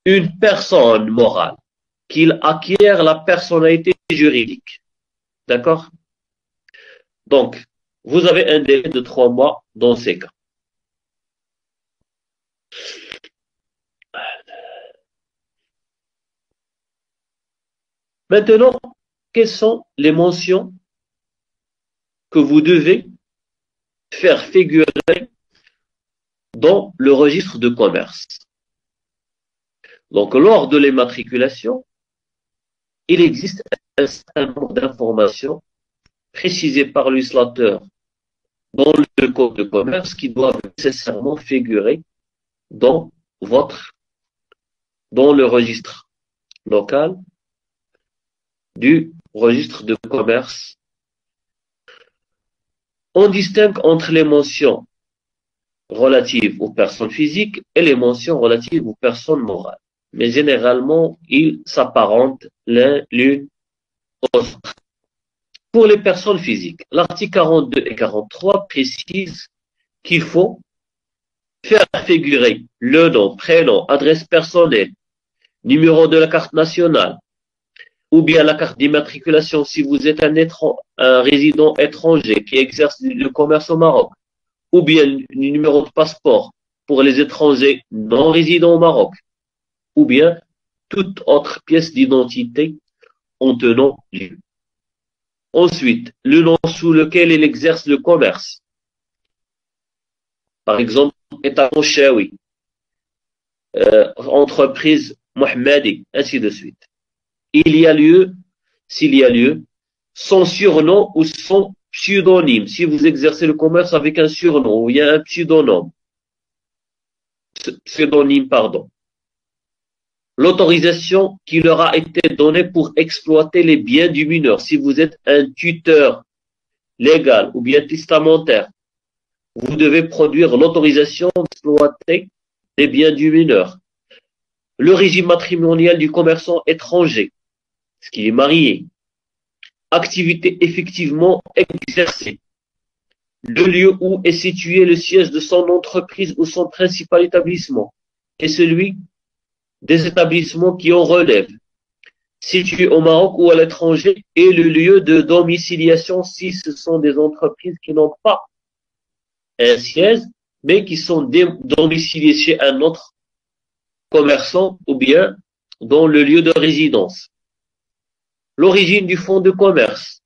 une personne morale, qu'il acquiert la personnalité juridique. D'accord? Donc, vous avez un délai de 3 mois dans ces cas. Maintenant, quelles sont les mentions que vous devez faire figurer dans le registre de commerce? Donc, lors de l'immatriculation, il existe un certain nombre d'informations précisées par le législateur dans le code de commerce qui doivent nécessairement figurer dans le registre local du registre de commerce. On distingue entre les mentions relatives aux personnes physiques et les mentions relatives aux personnes morales. Mais généralement, ils s'apparentent l'une aux autres. Pour les personnes physiques, l'article 42 et 43 précisent qu'il faut faire figurer le nom, prénom, adresse personnelle, numéro de la carte nationale, ou bien la carte d'immatriculation si vous êtes un résident étranger qui exerce le commerce au Maroc, ou bien le numéro de passeport pour les étrangers non résidents au Maroc, ou bien toute autre pièce d'identité en tenant lieu. Ensuite, le nom sous lequel il exerce le commerce. Par exemple, État Chaoui, entreprise Mohammadi, ainsi de suite. Il y a lieu, s'il y a lieu, son surnom ou son pseudonyme. Si vous exercez le commerce avec un surnom ou il y a un pseudonyme, pardon. L'autorisation qui leur a été donnée pour exploiter les biens du mineur. Si vous êtes un tuteur légal ou bien testamentaire, vous devez produire l'autorisation d'exploiter les biens du mineur. Le régime matrimonial du commerçant étranger, ce qui est marié. Activité effectivement exercée. Le lieu où est situé le siège de son entreprise ou son principal établissement et celui des établissements qui en relèvent, situés au Maroc ou à l'étranger, et le lieu de domiciliation si ce sont des entreprises qui n'ont pas un siège, mais qui sont domiciliées chez un autre commerçant ou bien dans le lieu de résidence. L'origine du fonds de commerce.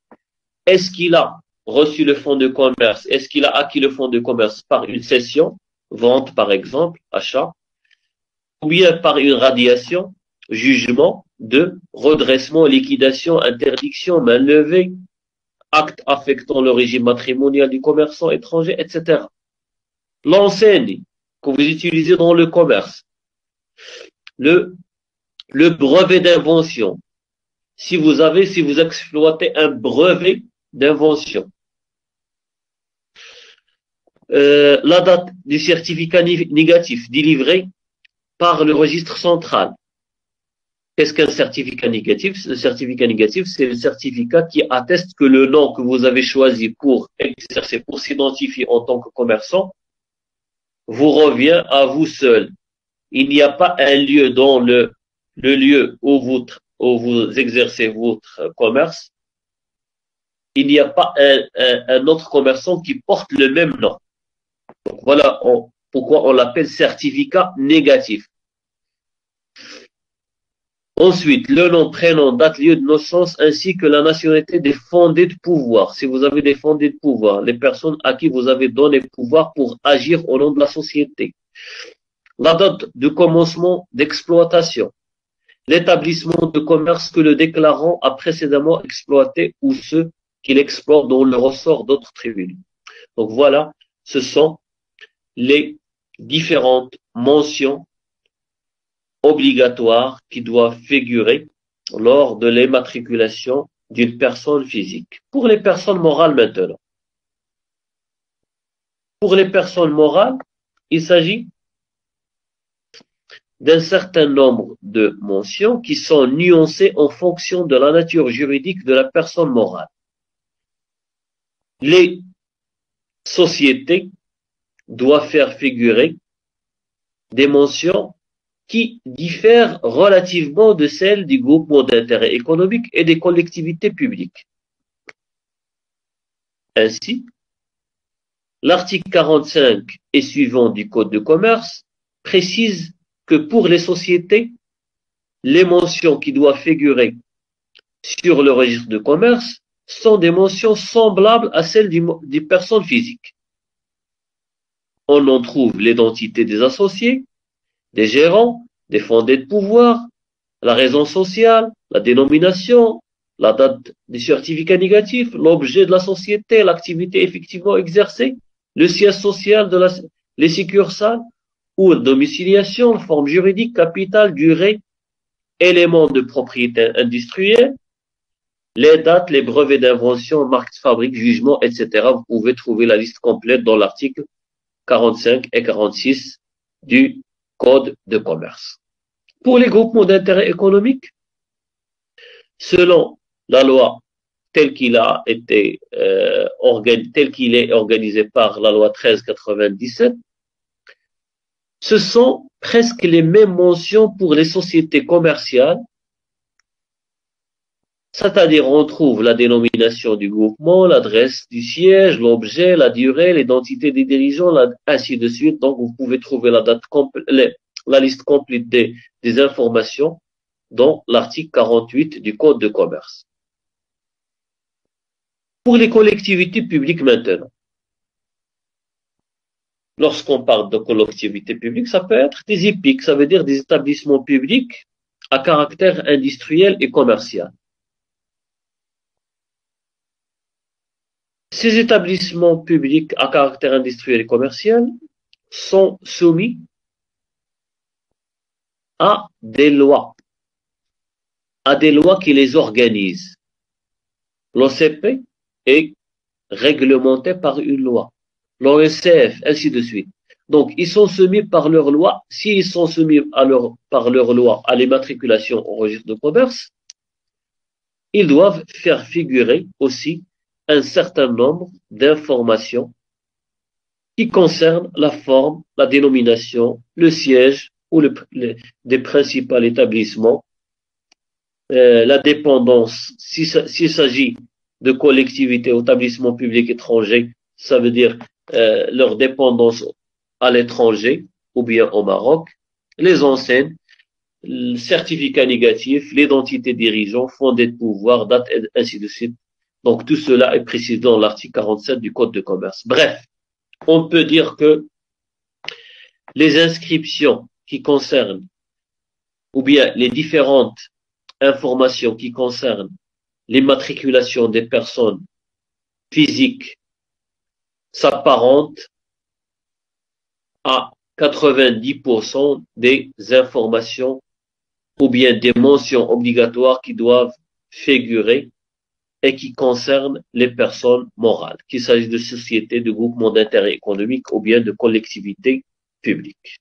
Est-ce qu'il a reçu le fonds de commerce? Est-ce qu'il a acquis le fonds de commerce par une cession, vente par exemple, achat, ou bien par une radiation, jugement de redressement, liquidation, interdiction, main levée, acte affectant le régime matrimonial du commerçant étranger, etc. L'enseigne que vous utilisez dans le commerce, le brevet d'invention. Si vous exploitez un brevet d'invention, la date du certificat négatif délivré par le registre central. Qu'est-ce qu'un certificat négatif? Le certificat négatif, c'est le certificat qui atteste que le nom que vous avez choisi pour exercer, pour s'identifier en tant que commerçant, vous revient à vous seul. Il n'y a pas un lieu dans le lieu où vous exercez votre commerce. Il n'y a pas un autre commerçant qui porte le même nom. Donc voilà pourquoi on l'appelle certificat négatif. Ensuite, le nom, prénom, date, lieu de naissance, ainsi que la nationalité des fondés de pouvoir. Si vous avez des fondés de pouvoir, les personnes à qui vous avez donné pouvoir pour agir au nom de la société. La date de commencement d'exploitation. L'établissement de commerce que le déclarant a précédemment exploité ou ceux qu'il exploite dont le ressort d'autres tribunaux. Donc voilà, ce sont les différentes mentions obligatoires qui doivent figurer lors de l'immatriculation d'une personne physique. Pour les personnes morales maintenant. Pour les personnes morales, il s'agit d'un certain nombre de mentions qui sont nuancées en fonction de la nature juridique de la personne morale. Les sociétés doivent faire figurer des mentions qui diffèrent relativement de celles du groupement d'intérêt économique et des collectivités publiques. Ainsi, l'article 45 et suivant du Code de commerce précise que pour les sociétés, les mentions qui doivent figurer sur le registre de commerce sont des mentions semblables à celles des personnes physiques. On en trouve l'identité des associés, des gérants, des fondés de pouvoir, la raison sociale, la dénomination, la date du certificat négatif, l'objet de la société, l'activité effectivement exercée, le siège social les succursales ou domiciliation, forme juridique, capital, durée, éléments de propriété industrielle, les dates, les brevets d'invention, marques de fabrique, jugement, etc. Vous pouvez trouver la liste complète dans l'article 45 et 46 du Code de commerce. Pour les groupements d'intérêt économique, selon la loi tel qu'il a été tel qu'il est organisé par la loi 1397, ce sont presque les mêmes mentions pour les sociétés commerciales, c'est-à-dire on trouve la dénomination du groupement, l'adresse du siège, l'objet, la durée, l'identité des dirigeants, ainsi de suite. Donc vous pouvez trouver la liste complète des informations dans l'article 48 du Code de commerce. Pour les collectivités publiques maintenant, lorsqu'on parle de collectivités publiques, ça peut être des EPIC, ça veut dire des établissements publics à caractère industriel et commercial. Ces établissements publics à caractère industriel et commercial sont soumis à des lois qui les organisent. L'OCP est réglementé par une loi, l'OSCF, ainsi de suite. Donc, ils sont soumis par leur loi. S'ils sont soumis par leur loi à l'immatriculation au registre de commerce, ils doivent faire figurer aussi un certain nombre d'informations qui concernent la forme, la dénomination, le siège ou des principaux établissements, la dépendance. S'il s'agit de collectivités ou établissements publics étrangers, ça veut dire leur dépendance à l'étranger ou bien au Maroc, les enseignes, le certificat négatif, l'identité dirigeant, fondé de pouvoir, date, et ainsi de suite. Donc tout cela est précisé dans l'article 47 du Code de commerce. Bref, on peut dire que les inscriptions qui concernent, ou bien les différentes informations qui concernent l'immatriculation des personnes physiques s'apparentent à 90% des informations ou bien des mentions obligatoires qui doivent figurer et qui concernent les personnes morales, qu'il s'agisse de sociétés, de groupements d'intérêt économique ou bien de collectivités publiques.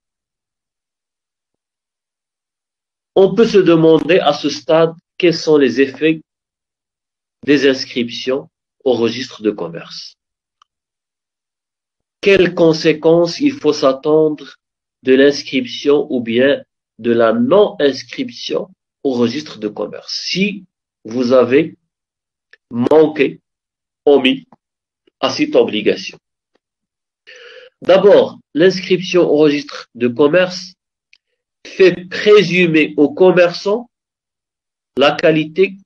On peut se demander à ce stade quels sont les effets des inscriptions au registre de commerce. Quelles conséquences il faut s'attendre de l'inscription ou bien de la non-inscription au registre de commerce si vous avez manqué, omis à cette obligation. D'abord, l'inscription au registre de commerce fait présumer aux commerçants la qualité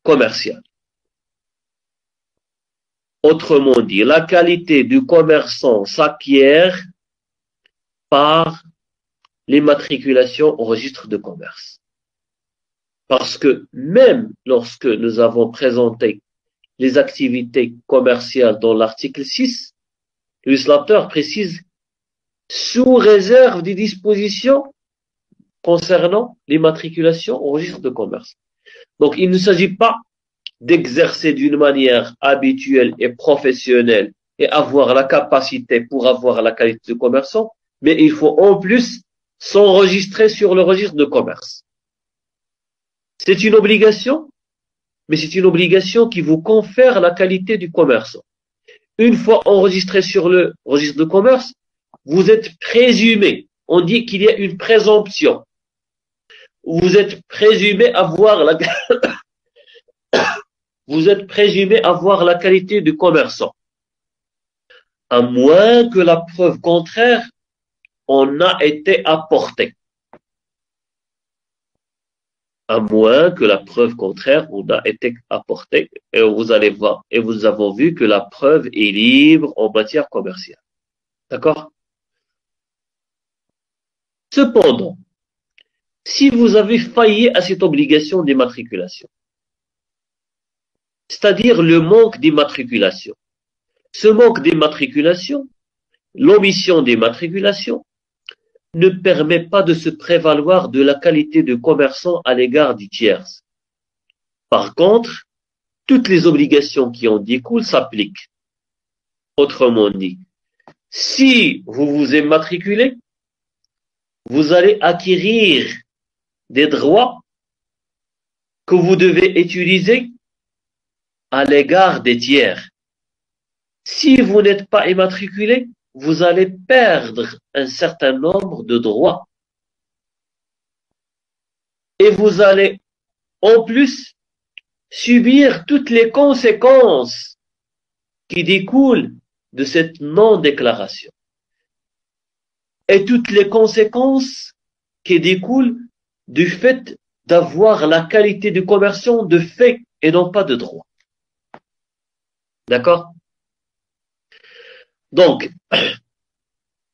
commerciale. Autrement dit, la qualité du commerçant s'acquiert par l'immatriculation au registre de commerce. Parce que même lorsque nous avons présenté les activités commerciales dans l'article 6, le législateur précise sous réserve des dispositions concernant l'immatriculation au registre de commerce. Donc, il ne s'agit pas d'exercer d'une manière habituelle et professionnelle et avoir la capacité pour avoir la qualité de commerçant, mais il faut en plus s'enregistrer sur le registre de commerce. C'est une obligation, mais c'est une obligation qui vous confère la qualité du commerçant. Une fois enregistré sur le registre de commerce, vous êtes présumé. On dit qu'il y a une présomption. Vous êtes présumé avoir la vous êtes présumé avoir la qualité du commerçant. À moins que la preuve contraire en a été apportée. À moins que la preuve contraire en a été apportée. Et vous allez voir, et nous avons vu que la preuve est libre en matière commerciale. D'accord? Cependant, si vous avez failli à cette obligation d'immatriculation, c'est-à-dire le manque d'immatriculation. Ce manque d'immatriculation, l'omission d'immatriculation, ne permet pas de se prévaloir de la qualité de commerçant à l'égard du tiers. Par contre, toutes les obligations qui en découlent s'appliquent. Autrement dit, si vous vous immatriculez, vous allez acquérir des droits que vous devez utiliser à l'égard des tiers. Si vous n'êtes pas immatriculé, vous allez perdre un certain nombre de droits. Et vous allez, en plus, subir toutes les conséquences qui découlent de cette non-déclaration. Et toutes les conséquences qui découlent du fait d'avoir la qualité de commerçant de fait et non pas de droit. D'accord? Donc,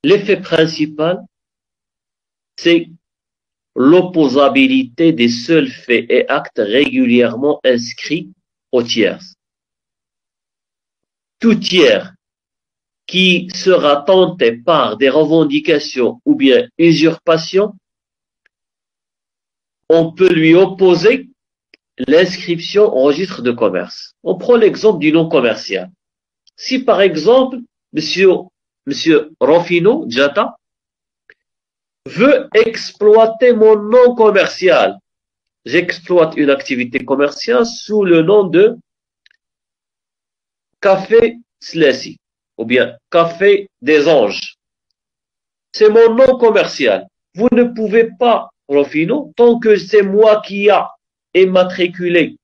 l'effet principal, c'est l'opposabilité des seuls faits et actes régulièrement inscrits au tiers. Tout tiers qui sera tenté par des revendications ou bien usurpations, on peut lui opposer l'inscription au registre de commerce. On prend l'exemple du non commercial. Si par exemple, monsieur Rofino Djata veut exploiter mon nom commercial, j'exploite une activité commerciale sous le nom de Café Slessi ou bien Café des Anges. C'est mon nom commercial. Vous ne pouvez pas, Rofino, tant que c'est moi qui a immatriculé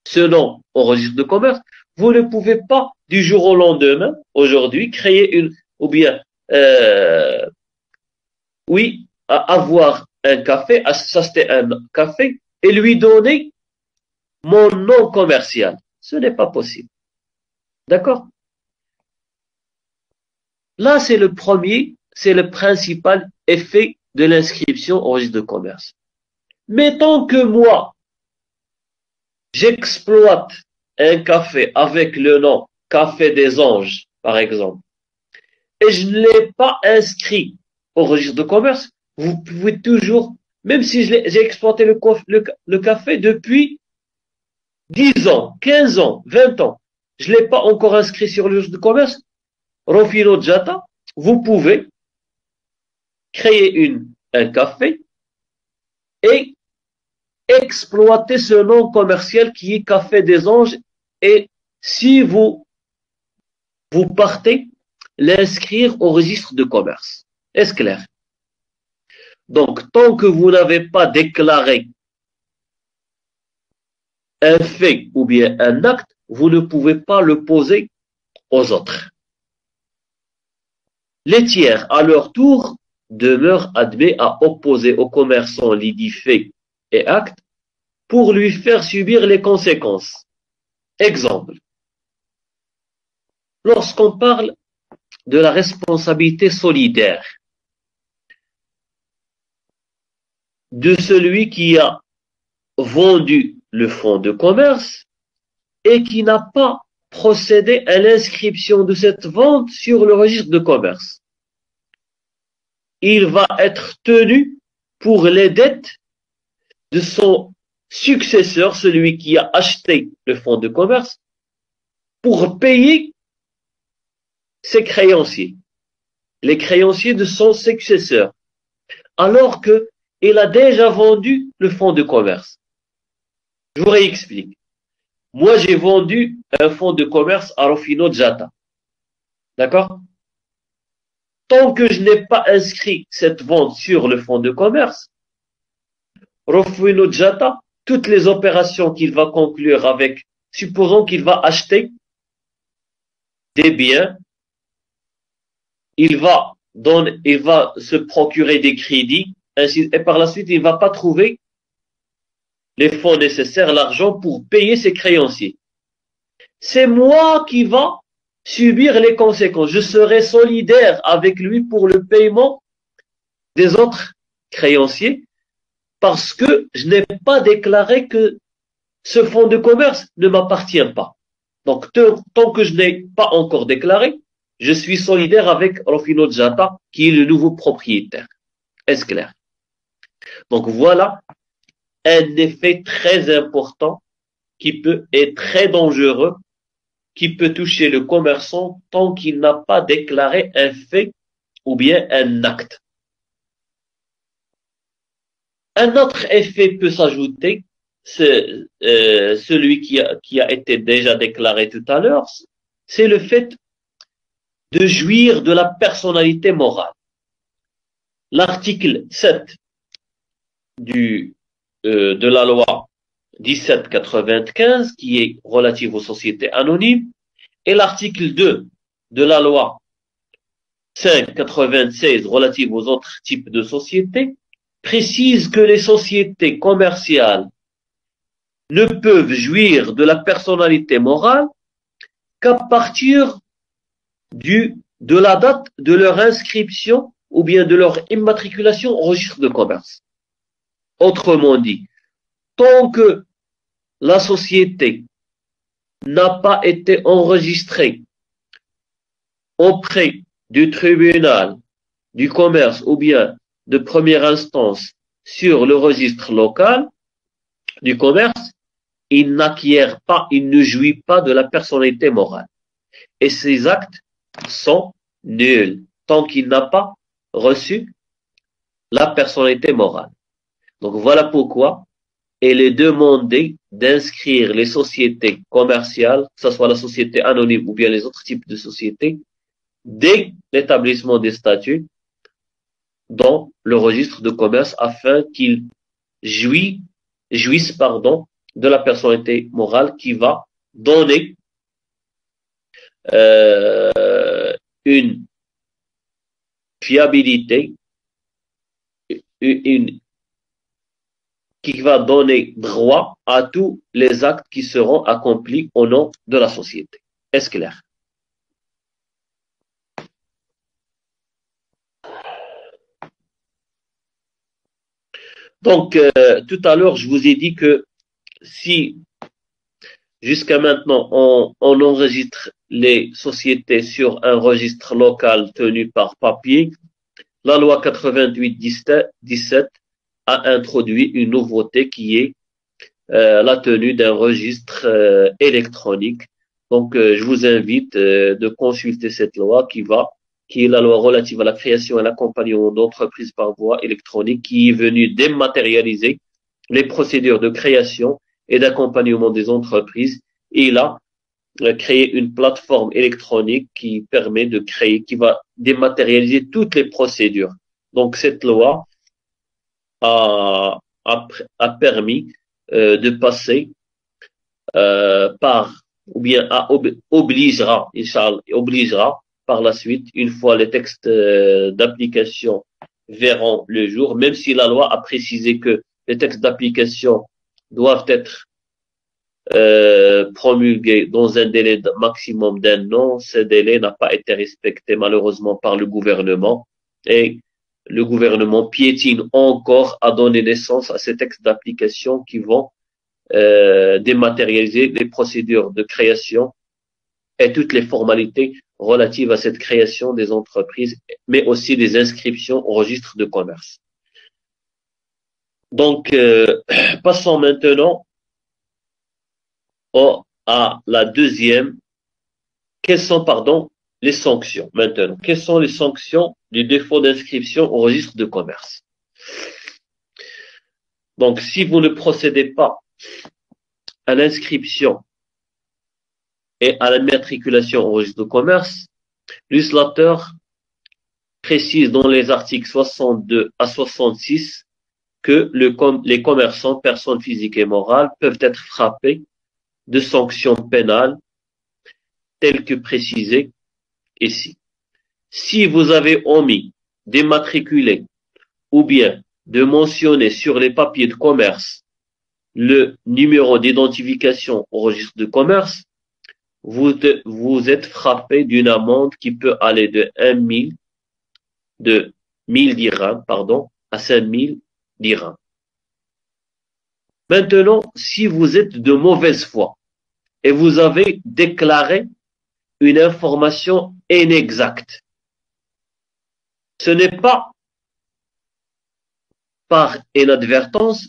ce nom au registre de commerce, vous ne pouvez pas du jour au lendemain, aujourd'hui, créer une, ou bien, oui, avoir un café, s'acheter un café et lui donner mon nom commercial. Ce n'est pas possible. D'accord? Là, c'est le premier, c'est le principal effet de l'inscription au registre de commerce. Mais tant que moi, j'exploite un café avec le nom Café des Anges, par exemple, et je ne l'ai pas inscrit au registre de commerce, vous pouvez toujours, même si j'ai exploité le café depuis 10 ans, 15 ans, 20 ans, je ne l'ai pas encore inscrit sur le registre de commerce, Rofino Djata, vous pouvez créer un café et exploiter ce nom commercial qui est Café des Anges et si vous partez, l'inscrire au registre de commerce. Est-ce clair? Donc, tant que vous n'avez pas déclaré un fait ou bien un acte, vous ne pouvez pas le poser aux autres. Les tiers, à leur tour, demeurent admis à opposer au commerçant lidit fait et acte pour lui faire subir les conséquences. Exemple. Lorsqu'on parle de la responsabilité solidaire de celui qui a vendu le fonds de commerce et qui n'a pas procédé à l'inscription de cette vente sur le registre de commerce. Il va être tenu pour les dettes de son successeur, celui qui a acheté le fonds de commerce, pour payer ses créanciers, les créanciers de son successeur, alors qu'il a déjà vendu le fonds de commerce. Je vous réexplique. Moi, j'ai vendu un fonds de commerce à Rofino Djata. D'accord? Tant que je n'ai pas inscrit cette vente sur le fonds de commerce, Rofino Djata, toutes les opérations qu'il va conclure avec, supposons qu'il va acheter des biens, il va se procurer des crédits, et par la suite, il ne va pas trouver les fonds nécessaires, l'argent pour payer ses créanciers. C'est moi qui va subir les conséquences. Je serai solidaire avec lui pour le paiement des autres créanciers parce que je n'ai pas déclaré que ce fonds de commerce ne m'appartient pas. Donc, tant que je n'ai pas encore déclaré, je suis solidaire avec Rofino Djata, qui est le nouveau propriétaire. Est-ce clair? Donc, voilà un effet très important qui peut être très dangereux, qui peut toucher le commerçant tant qu'il n'a pas déclaré un fait ou bien un acte. Un autre effet peut s'ajouter, c'est celui qui a été déjà déclaré tout à l'heure, c'est le fait de jouir de la personnalité morale. L'article 7 de la loi 1795, qui est relative aux sociétés anonymes, et l'article 2 de la loi 596 relative aux autres types de sociétés, précise que les sociétés commerciales ne peuvent jouir de la personnalité morale qu'à partir de la date de leur inscription ou bien de leur immatriculation au registre de commerce. Autrement dit, tant que la société n'a pas été enregistrée auprès du tribunal du commerce ou bien de première instance sur le registre local du commerce, il n'acquiert pas, il ne jouit pas de la personnalité morale. Et ces actes sont nuls tant qu'il n'a pas reçu la personnalité morale. Donc voilà pourquoi il est demandé d'inscrire les sociétés commerciales, que ce soit la société anonyme ou bien les autres types de sociétés, dès l'établissement des statuts dans le registre de commerce afin qu'ils jouissent de la personnalité morale qui va donner une fiabilité, qui va donner droit à tous les actes qui seront accomplis au nom de la société. Est-ce clair? Donc, tout à l'heure, je vous ai dit que si jusqu'à maintenant, on enregistre les sociétés sur un registre local tenu par papier, la loi 88-17 a introduit une nouveauté qui est la tenue d'un registre électronique. Donc, je vous invite de consulter cette loi qui est la loi relative à la création et l'accompagnement d'entreprises par voie électronique, qui est venue dématérialiser les procédures de création et d'accompagnement des entreprises. Et il a créé une plateforme électronique qui permet de créer, qui va dématérialiser toutes les procédures. Donc, cette loi a permis de passer par, ou bien obligera, Inch'Allah, obligera par la suite, une fois les textes d'application verront le jour, même si la loi a précisé que les textes d'application doivent être promulgués dans un délai maximum d'un an. Ce délai n'a pas été respecté malheureusement par le gouvernement et le gouvernement piétine encore à donner naissance à ces textes d'application qui vont dématérialiser les procédures de création et toutes les formalités relatives à cette création des entreprises, mais aussi des inscriptions au registre de commerce. Donc, passons maintenant à la deuxième. Quelles sont, les sanctions maintenant? Quelles sont les sanctions du défaut d'inscription au registre de commerce? Donc, si vous ne procédez pas à l'inscription et à la matriculation au registre de commerce, le législateur précise dans les articles 62 à 66 que les commerçants, personnes physiques et morales, peuvent être frappés de sanctions pénales telles que précisées ici. Si vous avez omis d'immatriculer ou bien de mentionner sur les papiers de commerce le numéro d'identification au registre de commerce, vous êtes frappé d'une amende qui peut aller de 1000 dirhams, à 5000 dirhams. Maintenant, si vous êtes de mauvaise foi et vous avez déclaré une information inexacte, ce n'est pas par inadvertance,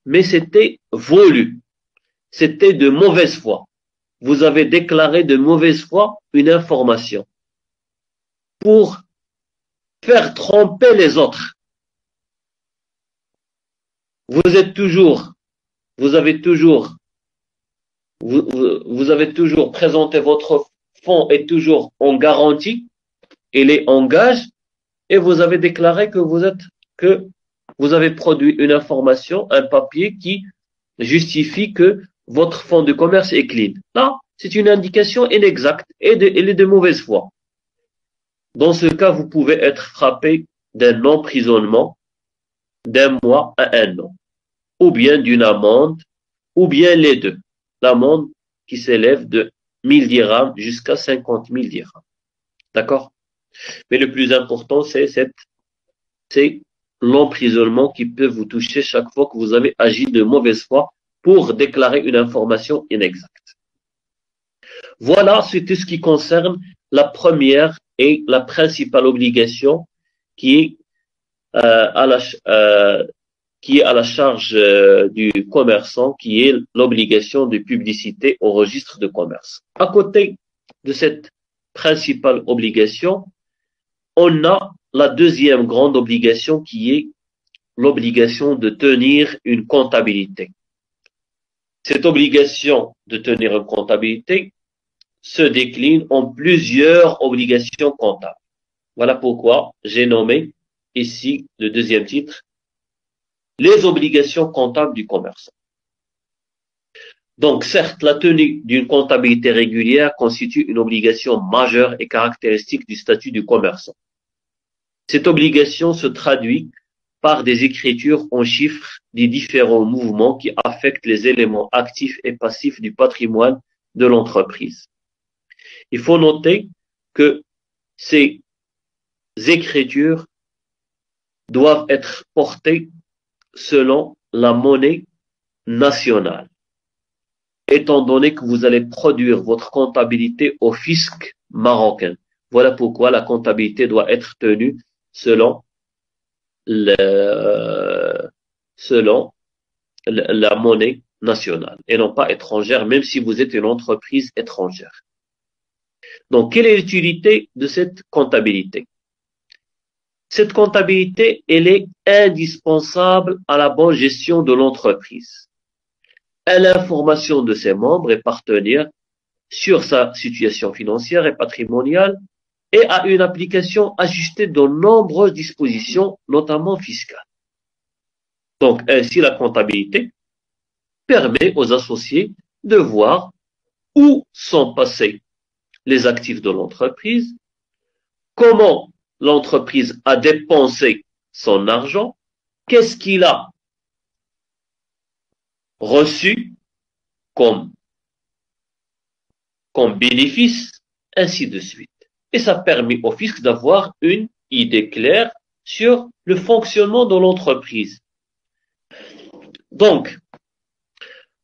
mais c'était voulu. C'était de mauvaise foi. Vous avez déclaré de mauvaise foi une information pour faire tromper les autres. Vous êtes toujours vous avez toujours, vous avez toujours présenté votre fonds est toujours en garantie, il est en gage, et vous avez déclaré que vous avez produit une information, un papier qui justifie que votre fonds de commerce est clean. Là, c'est une indication inexacte et elle est de mauvaise foi. Dans ce cas, vous pouvez être frappé d'un emprisonnement d'un mois à un an, ou bien d'une amende, ou bien les deux. L'amende qui s'élève de 1000 dirhams jusqu'à 50 000 dirhams. D'accord? Mais le plus important, c'est l'emprisonnement qui peut vous toucher chaque fois que vous avez agi de mauvaise foi pour déclarer une information inexacte. Voilà, c'est tout ce qui concerne la première et la principale obligation qui est qui est à la charge du commerçant, qui est l'obligation de publicité au registre de commerce. À côté de cette principale obligation, on a la deuxième grande obligation qui est l'obligation de tenir une comptabilité. Cette obligation de tenir une comptabilité se décline en plusieurs obligations comptables. Voilà pourquoi j'ai nommé ici le deuxième titre, les obligations comptables du commerçant. Donc, certes, la tenue d'une comptabilité régulière constitue une obligation majeure et caractéristique du statut du commerçant. Cette obligation se traduit par des écritures en chiffres des différents mouvements qui affectent les éléments actifs et passifs du patrimoine de l'entreprise. Il faut noter que ces écritures doivent être portées selon la monnaie nationale, étant donné que vous allez produire votre comptabilité au fisc marocain. Voilà pourquoi la comptabilité doit être tenue selon la monnaie nationale et non pas étrangère, même si vous êtes une entreprise étrangère. Donc, quelle est l'utilité de cette comptabilité? Cette comptabilité, elle est indispensable à la bonne gestion de l'entreprise, à l'information de ses membres et partenaires sur sa situation financière et patrimoniale et à une application ajustée de nombreuses dispositions, notamment fiscales. Donc, ainsi, la comptabilité permet aux associés de voir où sont passés les actifs de l'entreprise, comment l'entreprise a dépensé son argent, qu'est-ce qu'il a reçu comme bénéfice, ainsi de suite. Et ça permet au fisc d'avoir une idée claire sur le fonctionnement de l'entreprise. Donc,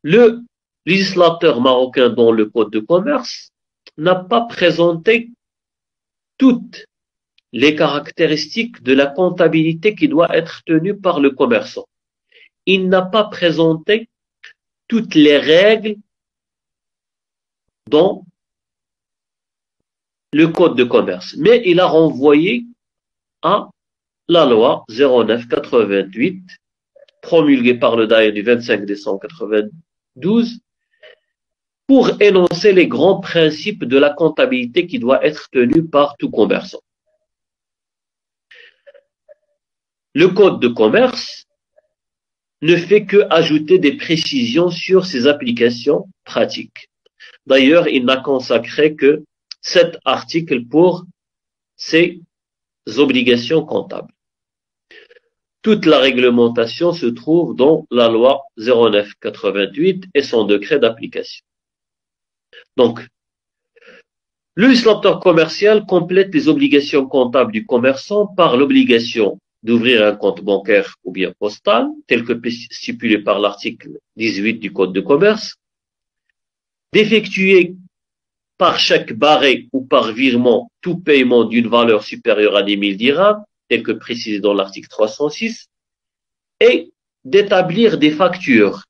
le législateur marocain dans le Code de commerce n'a pas présenté toutes les caractéristiques de la comptabilité qui doit être tenue par le commerçant. Il n'a pas présenté toutes les règles dans le Code de commerce, mais il a renvoyé à la loi 0988 promulguée par le Daïr du 25 décembre 92 pour énoncer les grands principes de la comptabilité qui doit être tenue par tout commerçant. Le Code de commerce ne fait que ajouter des précisions sur ses applications pratiques. D'ailleurs, il n'a consacré que 7 articles pour ces obligations comptables. Toute la réglementation se trouve dans la loi 0988 et son décret d'application. Donc, le législateur commercial complète les obligations comptables du commerçant par l'obligation d'ouvrir un compte bancaire ou bien postal, tel que stipulé par l'article 18 du Code de commerce, d'effectuer par chèque barré ou par virement tout paiement d'une valeur supérieure à 10 000 dirhams, tel que précisé dans l'article 306, et d'établir des factures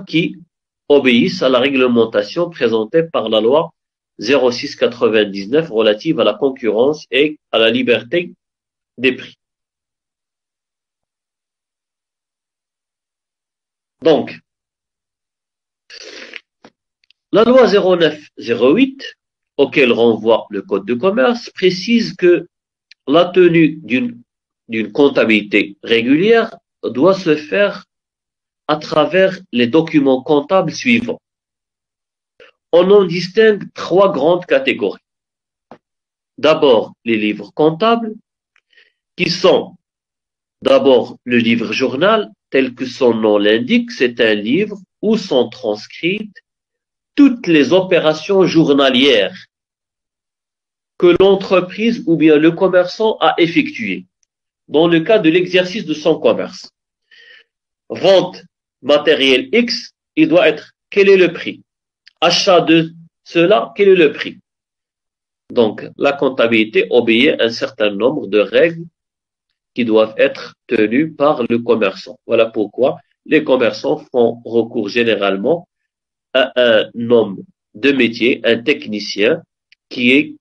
qui obéissent à la réglementation présentée par la loi 0699 relative à la concurrence et à la liberté des prix. Donc, la loi 0908, auquel renvoie le Code de commerce, précise que la tenue d'une comptabilité régulière doit se faire à travers les documents comptables suivants. On en distingue trois grandes catégories. D'abord, les livres comptables, qui sont d'abord le livre journal, tel que son nom l'indique, c'est un livre où sont transcrites toutes les opérations journalières que l'entreprise ou bien le commerçant a effectuées dans le cadre de l'exercice de son commerce. Vente matériel X, il doit être quel est le prix? Achat de cela, quel est le prix? Donc, la comptabilité obéit à un certain nombre de règles qui doivent être tenues par le commerçant. Voilà pourquoi les commerçants font recours généralement à un homme de métier, un technicien, qui est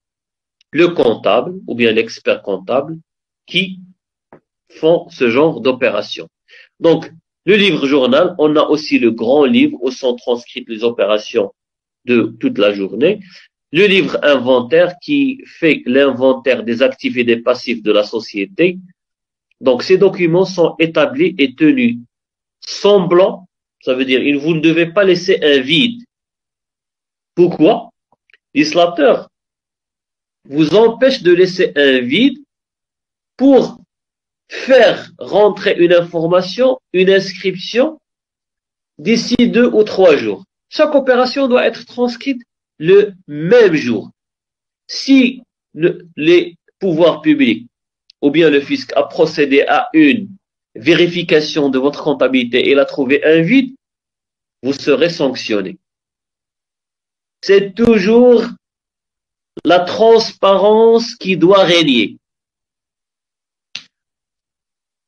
le comptable ou bien l'expert comptable qui font ce genre d'opération. Donc, le livre journal, on a aussi le grand livre où sont transcrites les opérations de toute la journée. Le livre inventaire qui fait l'inventaire des actifs et des passifs de la société. Donc, ces documents sont établis et tenus sans blanc. Ça veut dire, vous ne devez pas laisser un vide. Pourquoi? Législateur vous empêche de laisser un vide pour faire rentrer une information, une inscription d'ici 2 ou 3 jours. Chaque opération doit être transcrite le même jour. Si les pouvoirs publics ou bien le fisc a procédé à une vérification de votre comptabilité et il a trouvé un vide, vous serez sanctionné. C'est toujours la transparence qui doit régner.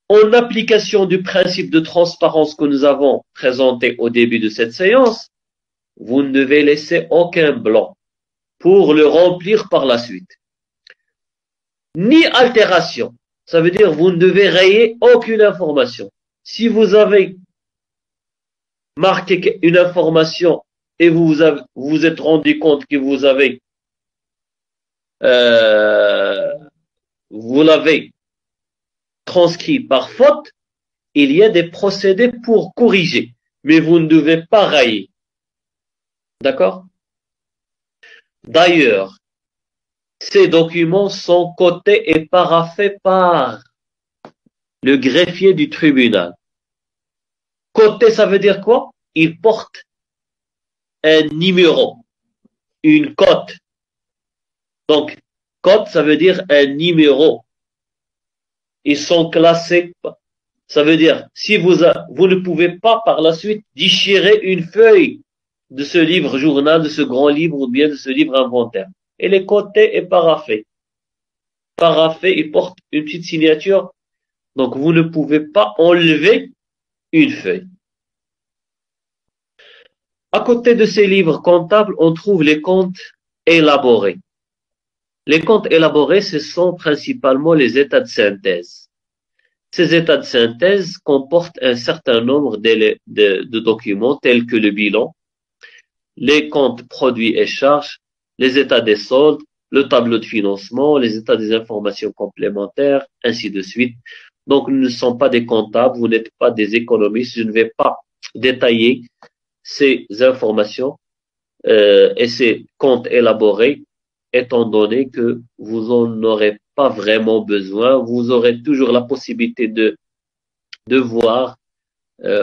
En application du principe de transparence que nous avons présenté au début de cette séance, vous ne devez laisser aucun blanc pour le remplir par la suite. Ni altération. Ça veut dire vous ne devez rayer aucune information. Si vous avez marqué une information et vous vous êtes rendu compte que vous l'avez transcrit par faute, il y a des procédés pour corriger, mais vous ne devez pas rayer. D'accord? D'ailleurs, ces documents sont cotés et paraphés par le greffier du tribunal. Coté, ça veut dire quoi? Il porte un numéro, une cote. Donc, cote, ça veut dire un numéro. Ils sont classés. Ça veut dire, si vous ne pouvez pas par la suite déchirer une feuille de ce livre journal, de ce grand livre ou bien de ce livre inventaire. Et les cotés et paraphé. Paraphé, il porte une petite signature. Donc, vous ne pouvez pas enlever une feuille. À côté de ces livres comptables, on trouve les comptes élaborés. Les comptes élaborés, ce sont principalement les états de synthèse. Ces états de synthèse comportent un certain nombre de documents tels que le bilan, les comptes produits et charges, les états des soldes, le tableau de financement, les états des informations complémentaires, ainsi de suite. Donc, nous ne sommes pas des comptables, vous n'êtes pas des économistes, je ne vais pas détailler ces informations et ces comptes élaborés, étant donné que vous en aurez pas vraiment besoin, vous aurez toujours la possibilité de voir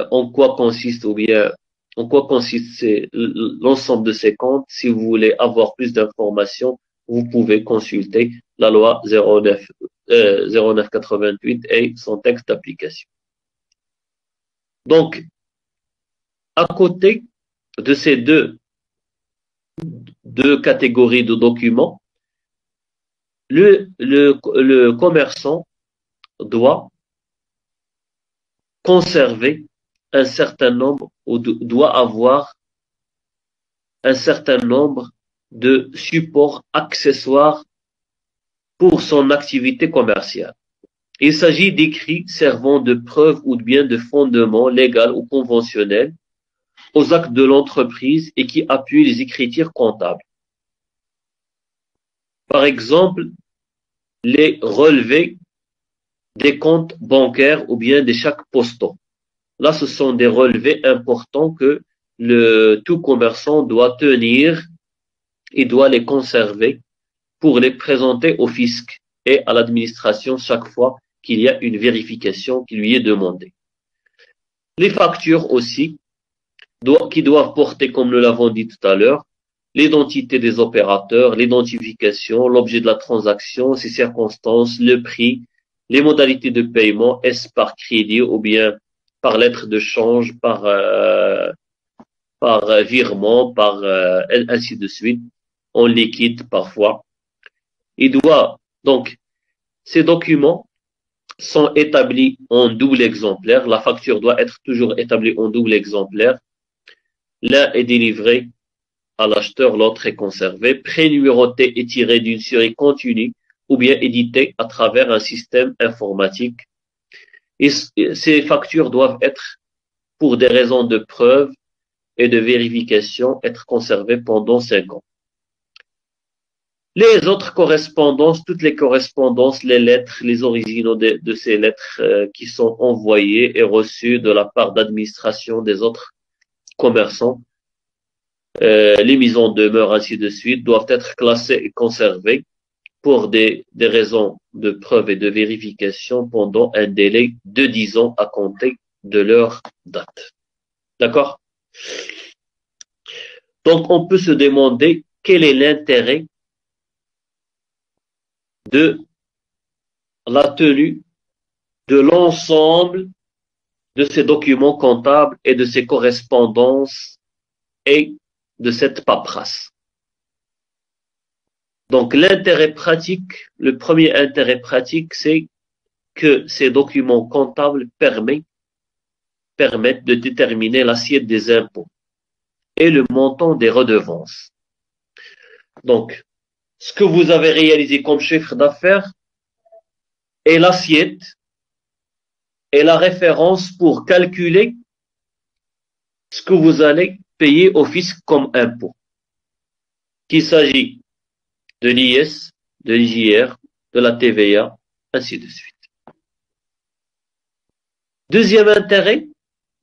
en quoi consiste ou bien en quoi consiste l'ensemble de ces comptes. Si vous voulez avoir plus d'informations, vous pouvez consulter la loi 0988 et son texte d'application. Donc, à côté de ces deux catégories de documents, le commerçant doit conserver un certain nombre ou doit avoir un certain nombre de supports accessoires pour son activité commerciale. Il s'agit d'écrits servant de preuve ou bien de fondement légal ou conventionnel aux actes de l'entreprise et qui appuient les écritures comptables. Par exemple, les relevés des comptes bancaires ou bien des chèques postaux. Là, ce sont des relevés importants que tout commerçant doit tenir et doit les conserver pour les présenter au fisc et à l'administration chaque fois qu'il y a une vérification qui lui est demandée. Les factures aussi, qui doivent porter, comme nous l'avons dit tout à l'heure, l'identité des opérateurs, l'identification, l'objet de la transaction, ses circonstances, le prix, les modalités de paiement, est-ce par crédit ou bien par lettre de change, par virement, ainsi de suite, en liquide parfois. Donc, ces documents sont établis en double exemplaire. La facture doit être toujours établie en double exemplaire. L'un est délivré à l'acheteur, l'autre est conservé, prénuméroté et tiré d'une série continue ou bien édité à travers un système informatique. Et ces factures doivent être, pour des raisons de preuve et de vérification, être conservées pendant 5 ans. Les autres correspondances, toutes les correspondances, les lettres, les originaux de ces lettres qui sont envoyées et reçues de la part d'administration des autres commerçants, les mises en demeure, ainsi de suite, doivent être classées et conservées pour des raisons de preuve et de vérification pendant un délai de 10 ans à compter de leur date. D'accord? Donc, on peut se demander quel est l'intérêt de la tenue de l'ensemble de ces documents comptables et de ces correspondances et de cette paperasse. Donc l'intérêt pratique, le premier intérêt pratique, c'est que ces documents comptables permettent de déterminer l'assiette des impôts et le montant des redevances. Donc, ce que vous avez réalisé comme chiffre d'affaires est l'assiette et la référence pour calculer ce que vous allez payer au fisc comme impôt. Qu'il s'agit de l'IS, de l'IJR, de la TVA, ainsi de suite. Deuxième intérêt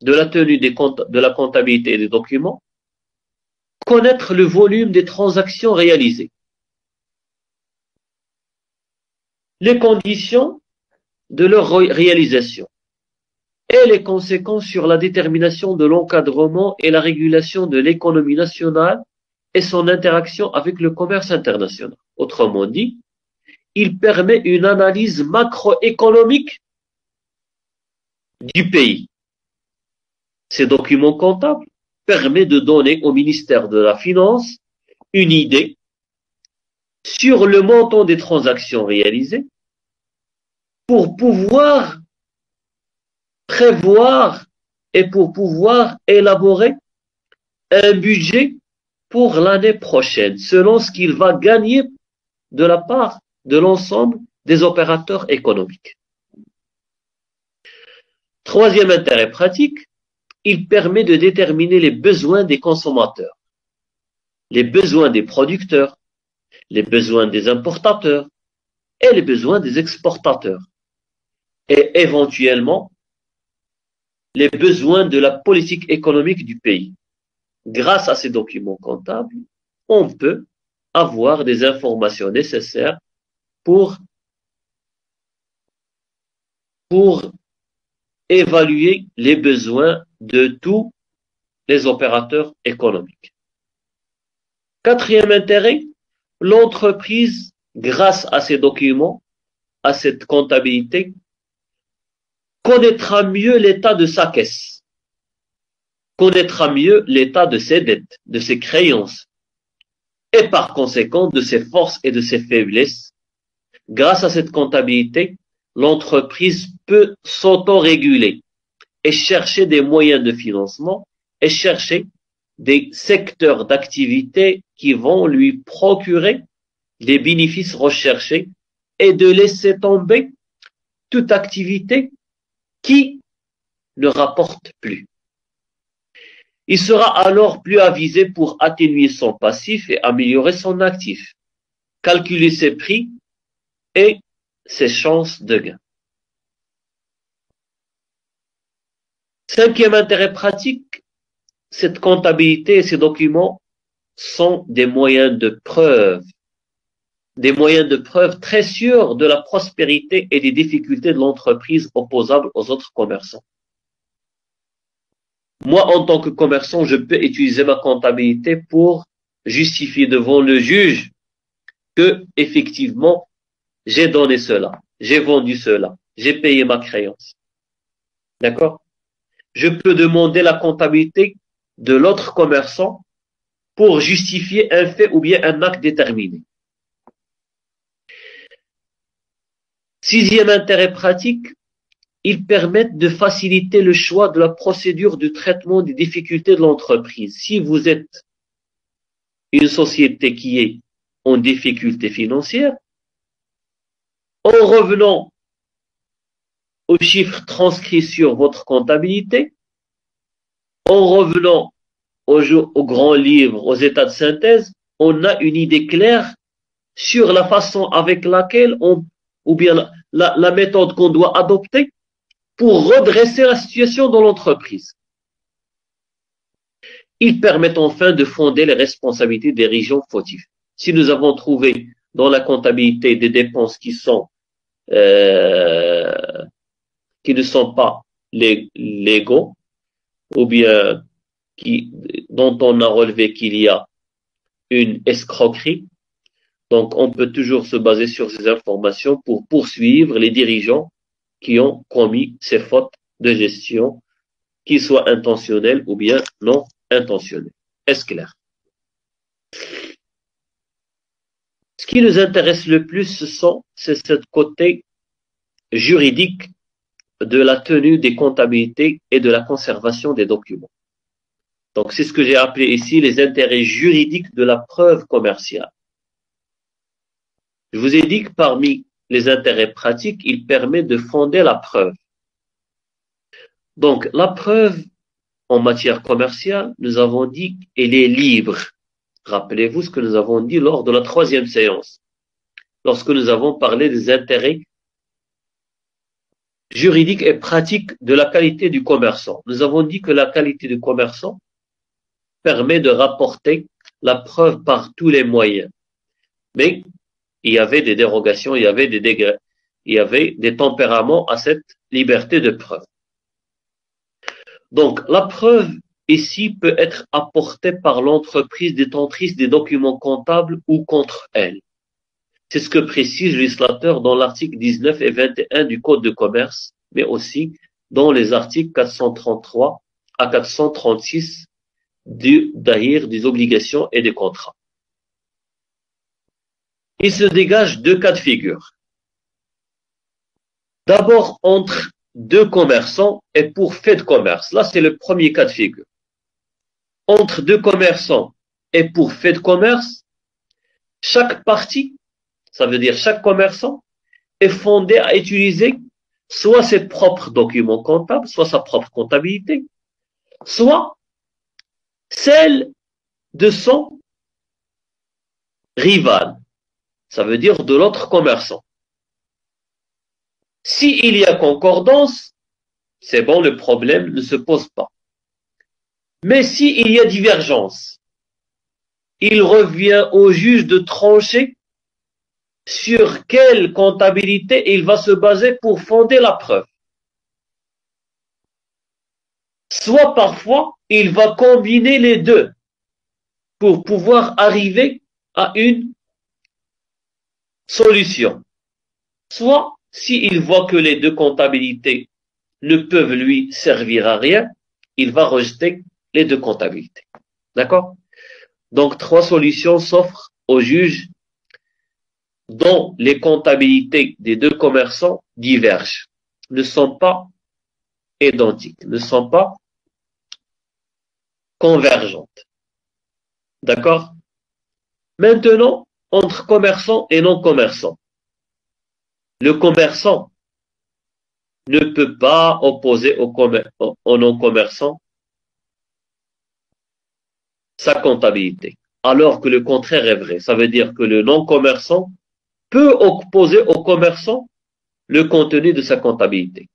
de la tenue de la comptabilité et des documents, connaître le volume des transactions réalisées. Les conditions de leur réalisation et les conséquences sur la détermination de l'encadrement et la régulation de l'économie nationale et son interaction avec le commerce international. Autrement dit, il permet une analyse macroéconomique du pays. Ces documents comptables permettent de donner au ministère de la Finance une idée sur le montant des transactions réalisées pour pouvoir prévoir et pour pouvoir élaborer un budget pour l'année prochaine, selon ce qu'il va gagner de la part de l'ensemble des opérateurs économiques. Troisième intérêt pratique, il permet de déterminer les besoins des consommateurs, les besoins des producteurs, les besoins des importateurs et les besoins des exportateurs, et éventuellement les besoins de la politique économique du pays. Grâce à ces documents comptables, on peut avoir des informations nécessaires pour évaluer les besoins de tous les opérateurs économiques. Quatrième intérêt, l'entreprise, grâce à ces documents, à cette comptabilité, connaîtra mieux l'état de sa caisse, connaîtra mieux l'état de ses dettes, de ses créances, et par conséquent de ses forces et de ses faiblesses. Grâce à cette comptabilité, l'entreprise peut s'autoréguler et chercher des moyens de financement et chercher des secteurs d'activité qui vont lui procurer des bénéfices recherchés et de laisser tomber toute activité qui ne rapporte plus. Il sera alors plus avisé pour atténuer son passif et améliorer son actif, calculer ses prix et ses chances de gain. Cinquième intérêt pratique, cette comptabilité et ces documents sont des moyens de preuve très sûrs de la prospérité et des difficultés de l'entreprise opposables aux autres commerçants. Moi, en tant que commerçant, je peux utiliser ma comptabilité pour justifier devant le juge que, effectivement, j'ai donné cela, j'ai vendu cela, j'ai payé ma créance. D'accord? Je peux demander la comptabilité de l'autre commerçant pour justifier un fait ou bien un acte déterminé. Sixième intérêt pratique, ils permettent de faciliter le choix de la procédure de traitement des difficultés de l'entreprise. Si vous êtes une société qui est en difficulté financière, en revenant aux chiffres transcrits sur votre comptabilité, en revenant aux grands livres, aux états de synthèse, on a une idée claire sur la façon avec laquelle ou bien la méthode qu'on doit adopter pour redresser la situation dans l'entreprise. Ils permettent enfin de fonder les responsabilités des régions fautives. Si nous avons trouvé dans la comptabilité des dépenses qui ne sont pas légaux, ou bien dont on a relevé qu'il y a une escroquerie, donc on peut toujours se baser sur ces informations pour poursuivre les dirigeants qui ont commis ces fautes de gestion, qu'ils soient intentionnelles ou bien non intentionnelles. Est-ce clair? Ce qui nous intéresse le plus, c'est ce côté juridique de la tenue des comptabilités et de la conservation des documents. Donc, c'est ce que j'ai appelé ici les intérêts juridiques de la preuve commerciale. Je vous ai dit que parmi les intérêts pratiques, il permet de fonder la preuve. Donc, la preuve en matière commerciale, nous avons dit qu'elle est libre. Rappelez-vous ce que nous avons dit lors de la troisième séance, lorsque nous avons parlé des intérêts juridiques et pratiques de la qualité du commerçant. Nous avons dit que la qualité du commerçant permet de rapporter la preuve par tous les moyens. Mais il y avait des dérogations, il y avait des degrés, il y avait des tempéraments à cette liberté de preuve. Donc, la preuve ici peut être apportée par l'entreprise détentrice des documents comptables ou contre elle. C'est ce que précise le législateur dans l'article 19 et 21 du Code de commerce, mais aussi dans les articles 433 à 436 du Dahir des obligations et des contrats. Il se dégage deux cas de figure. D'abord, entre deux commerçants et pour fait de commerce. Là, c'est le premier cas de figure. Entre deux commerçants et pour fait de commerce, chaque partie, ça veut dire chaque commerçant, est fondé à utiliser soit ses propres documents comptables, soit sa propre comptabilité, soit celle de son rival, ça veut dire de l'autre commerçant. S'il y a concordance, c'est bon, le problème ne se pose pas. Mais s'il y a divergence, il revient au juge de trancher sur quelle comptabilité il va se baser pour fonder la preuve. Soit parfois, il va combiner les deux pour pouvoir arriver à une solution. Soit, s'il voit que les deux comptabilités ne peuvent lui servir à rien, il va rejeter les deux comptabilités. D'accord? Donc, trois solutions s'offrent au juge dont les comptabilités des deux commerçants divergent, ne sont pas identiques, ne sont pas convergentes. D'accord? Maintenant, entre commerçants et non commerçants. Le commerçant ne peut pas opposer au non-commerçant sa comptabilité. Alors que le contraire est vrai. Ça veut dire que le non-commerçant peut opposer au commerçant le contenu de sa comptabilité.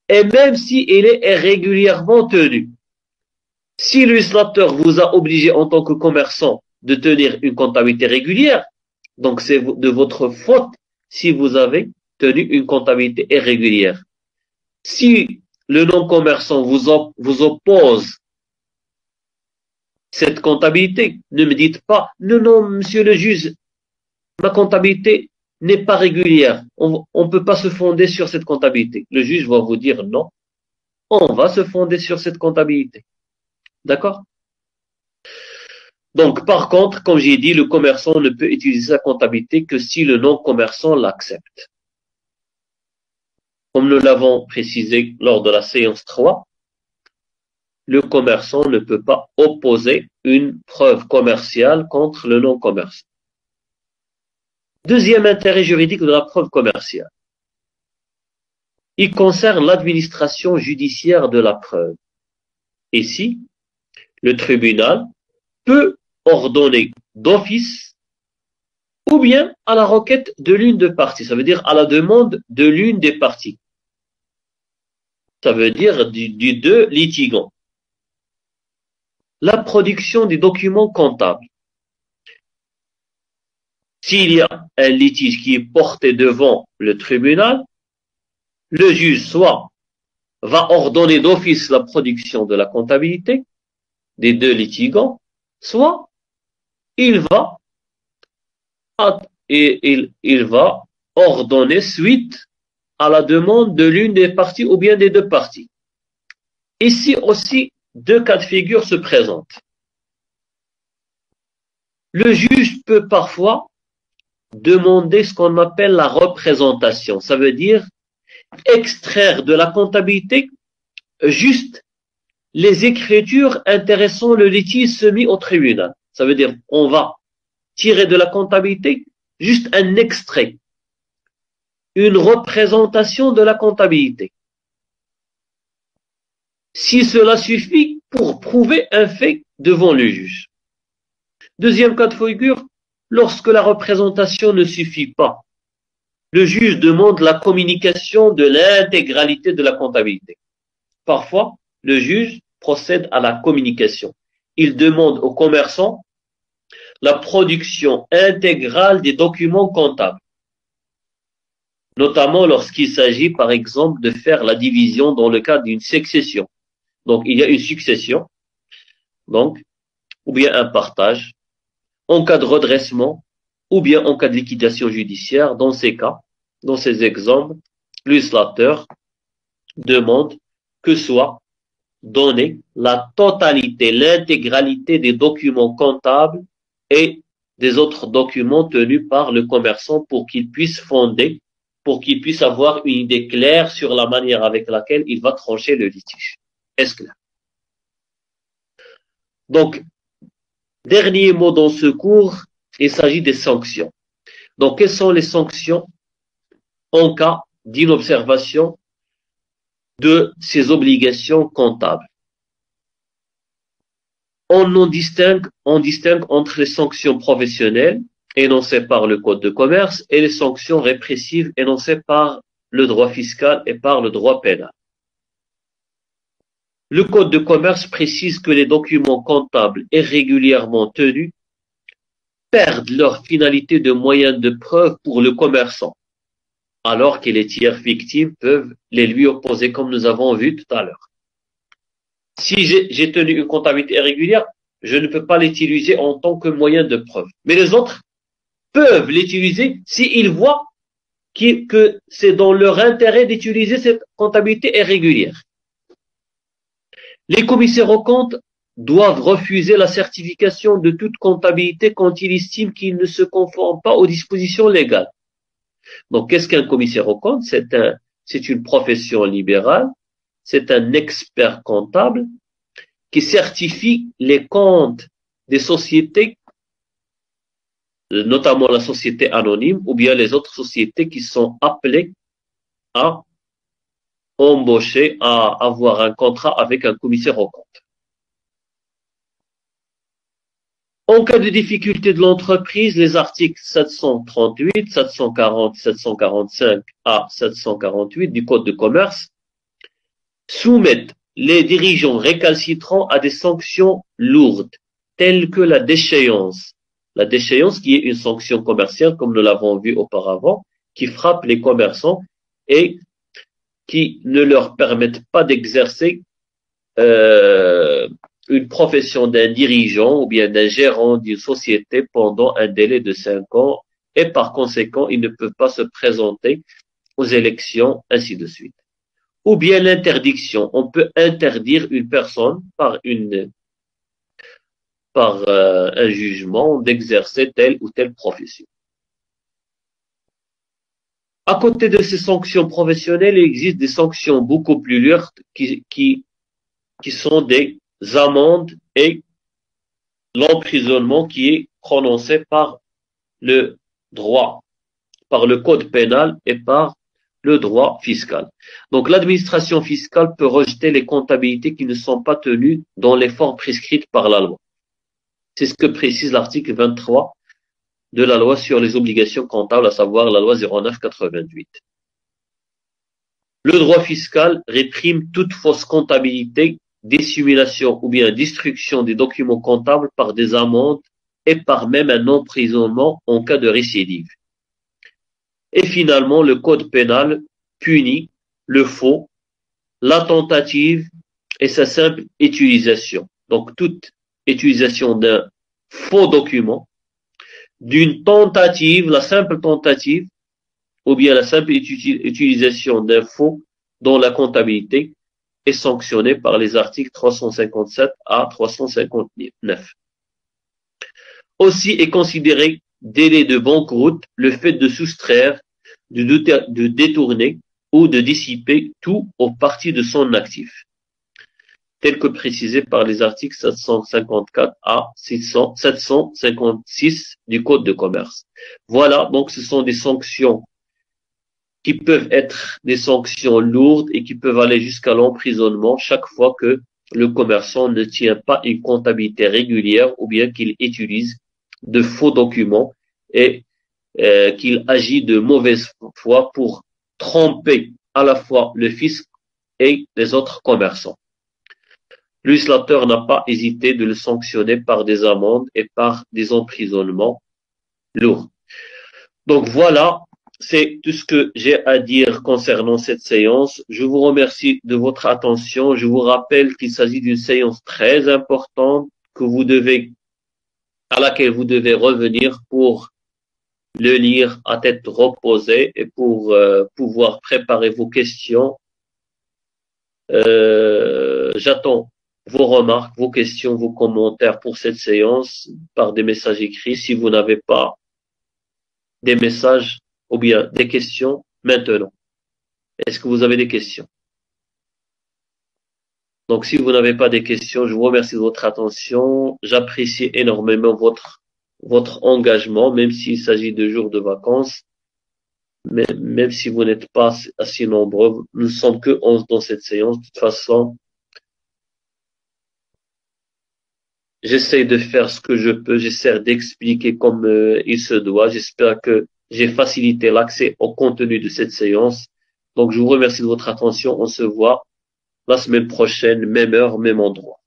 Et même si il est régulièrement tenu. Si le législateur vous a obligé en tant que commerçant de tenir une comptabilité régulière, donc c'est de votre faute si vous avez tenu une comptabilité irrégulière. Si le non-commerçant vous oppose cette comptabilité, ne me dites pas, non, non, monsieur le juge, ma comptabilité n'est pas régulière. On ne peut pas se fonder sur cette comptabilité. Le juge va vous dire non, on va se fonder sur cette comptabilité. D'accord? Donc, par contre, comme j'ai dit, le commerçant ne peut utiliser sa comptabilité que si le non-commerçant l'accepte. Comme nous l'avons précisé lors de la séance 3, le commerçant ne peut pas opposer une preuve commerciale contre le non-commerçant. Deuxième intérêt juridique de la preuve commerciale. Il concerne l'administration judiciaire de la preuve. Ici, le tribunal peut ordonner d'office ou bien à la requête de l'une des parties. Ça veut dire à la demande de l'une des parties. Ça veut dire du deux litigants. La production des documents comptables. S'il y a un litige qui est porté devant le tribunal, le juge soit va ordonner d'office la production de la comptabilité des deux litigants, soit il va ordonner suite à la demande de l'une des parties ou bien des deux parties. Ici aussi, deux cas de figure se présentent. Le juge peut parfois demander ce qu'on appelle la représentation. Ça veut dire extraire de la comptabilité juste les écritures intéressant le litige soumis au tribunal. Ça veut dire on va tirer de la comptabilité juste un extrait, une représentation de la comptabilité. Si cela suffit pour prouver un fait devant le juge. Deuxième cas de figure, lorsque la représentation ne suffit pas, le juge demande la communication de l'intégralité de la comptabilité. Parfois, le juge procède à la communication. Il demande au commerçant la production intégrale des documents comptables, notamment lorsqu'il s'agit, par exemple, de faire la division dans le cadre d'une succession. Donc, il y a une succession, donc, ou bien un partage, en cas de redressement, ou bien en cas de liquidation judiciaire. Dans ces cas, dans ces exemples, le législateur demande que soit donnée la totalité, l'intégralité des documents comptables et des autres documents tenus par le commerçant pour qu'il puisse fonder, pour qu'il puisse avoir une idée claire sur la manière avec laquelle il va trancher le litige. Est-ce clair? Donc, dernier mot dans ce cours, il s'agit des sanctions. Donc, quelles sont les sanctions en cas d'inobservation de ces obligations comptables? On distingue entre les sanctions professionnelles énoncées par le Code de commerce et les sanctions répressives énoncées par le droit fiscal et par le droit pénal. Le Code de commerce précise que les documents comptables irrégulièrement tenus perdent leur finalité de moyen de preuve pour le commerçant, alors que les tiers victimes peuvent les lui opposer, comme nous avons vu tout à l'heure. Si j'ai tenu une comptabilité irrégulière, je ne peux pas l'utiliser en tant que moyen de preuve. Mais les autres peuvent l'utiliser s'ils voient que c'est dans leur intérêt d'utiliser cette comptabilité irrégulière. Les commissaires aux comptes doivent refuser la certification de toute comptabilité quand ils estiment qu'ils ne se conforment pas aux dispositions légales. Donc, qu'est-ce qu'un commissaire aux comptes? C'est une profession libérale, c'est un expert comptable qui certifie les comptes des sociétés, notamment la société anonyme ou bien les autres sociétés qui sont appelées à embauché à avoir un contrat avec un commissaire aux comptes. En cas de difficulté de l'entreprise, les articles 738, 740, 745 à 748 du Code de commerce soumettent les dirigeants récalcitrants à des sanctions lourdes, telles que la déchéance. La déchéance qui est une sanction commerciale, comme nous l'avons vu auparavant, qui frappe les commerçants et qui ne leur permettent pas d'exercer une profession d'un dirigeant ou bien d'un gérant d'une société pendant un délai de 5 ans et par conséquent, ils ne peuvent pas se présenter aux élections, ainsi de suite. Ou bien l'interdiction. On peut interdire une personne par un jugement d'exercer telle ou telle profession. À côté de ces sanctions professionnelles, il existe des sanctions beaucoup plus lourdes qui sont des amendes et l'emprisonnement qui est prononcé par le droit, par le code pénal et par le droit fiscal. Donc l'administration fiscale peut rejeter les comptabilités qui ne sont pas tenues dans les formes prescrites par la loi. C'est ce que précise l'article 23 de la loi sur les obligations comptables, à savoir la loi 09/88. Le droit fiscal réprime toute fausse comptabilité, dissimulation ou bien destruction des documents comptables par des amendes et par même un emprisonnement en cas de récidive. Et finalement, le code pénal punit le faux, la tentative et sa simple utilisation. Donc, toute utilisation d'un faux document, d'une tentative, la simple tentative, ou bien la simple utilisation d'un faux dans la comptabilité est sanctionnée par les articles 357 à 359. Aussi est considéré délai de banqueroute le fait de soustraire, de détourner ou de dissiper tout ou partie de son actif, tel que précisé par les articles 754 à 756 du Code de commerce. Voilà, donc ce sont des sanctions qui peuvent être des sanctions lourdes et qui peuvent aller jusqu'à l'emprisonnement chaque fois que le commerçant ne tient pas une comptabilité régulière ou bien qu'il utilise de faux documents et qu'il agit de mauvaise foi pour tromper à la fois le fisc et les autres commerçants. Le législateur n'a pas hésité de le sanctionner par des amendes et par des emprisonnements lourds. Donc voilà, c'est tout ce que j'ai à dire concernant cette séance. Je vous remercie de votre attention. Je vous rappelle qu'il s'agit d'une séance très importante à laquelle vous devez revenir pour le lire à tête reposée et pour pouvoir préparer vos questions. J'attends vos remarques, vos questions, vos commentaires pour cette séance par des messages écrits. Si vous n'avez pas des messages ou bien des questions maintenant. Est-ce que vous avez des questions? Donc, si vous n'avez pas des questions, je vous remercie de votre attention. J'apprécie énormément votre engagement, même s'il s'agit de jours de vacances. Mais même si vous n'êtes pas assez nombreux, nous ne sommes que 11 dans cette séance. De toute façon, j'essaie de faire ce que je peux. J'essaie d'expliquer comme il se doit. J'espère que j'ai facilité l'accès au contenu de cette séance. Donc, je vous remercie de votre attention. On se voit la semaine prochaine, même heure, même endroit.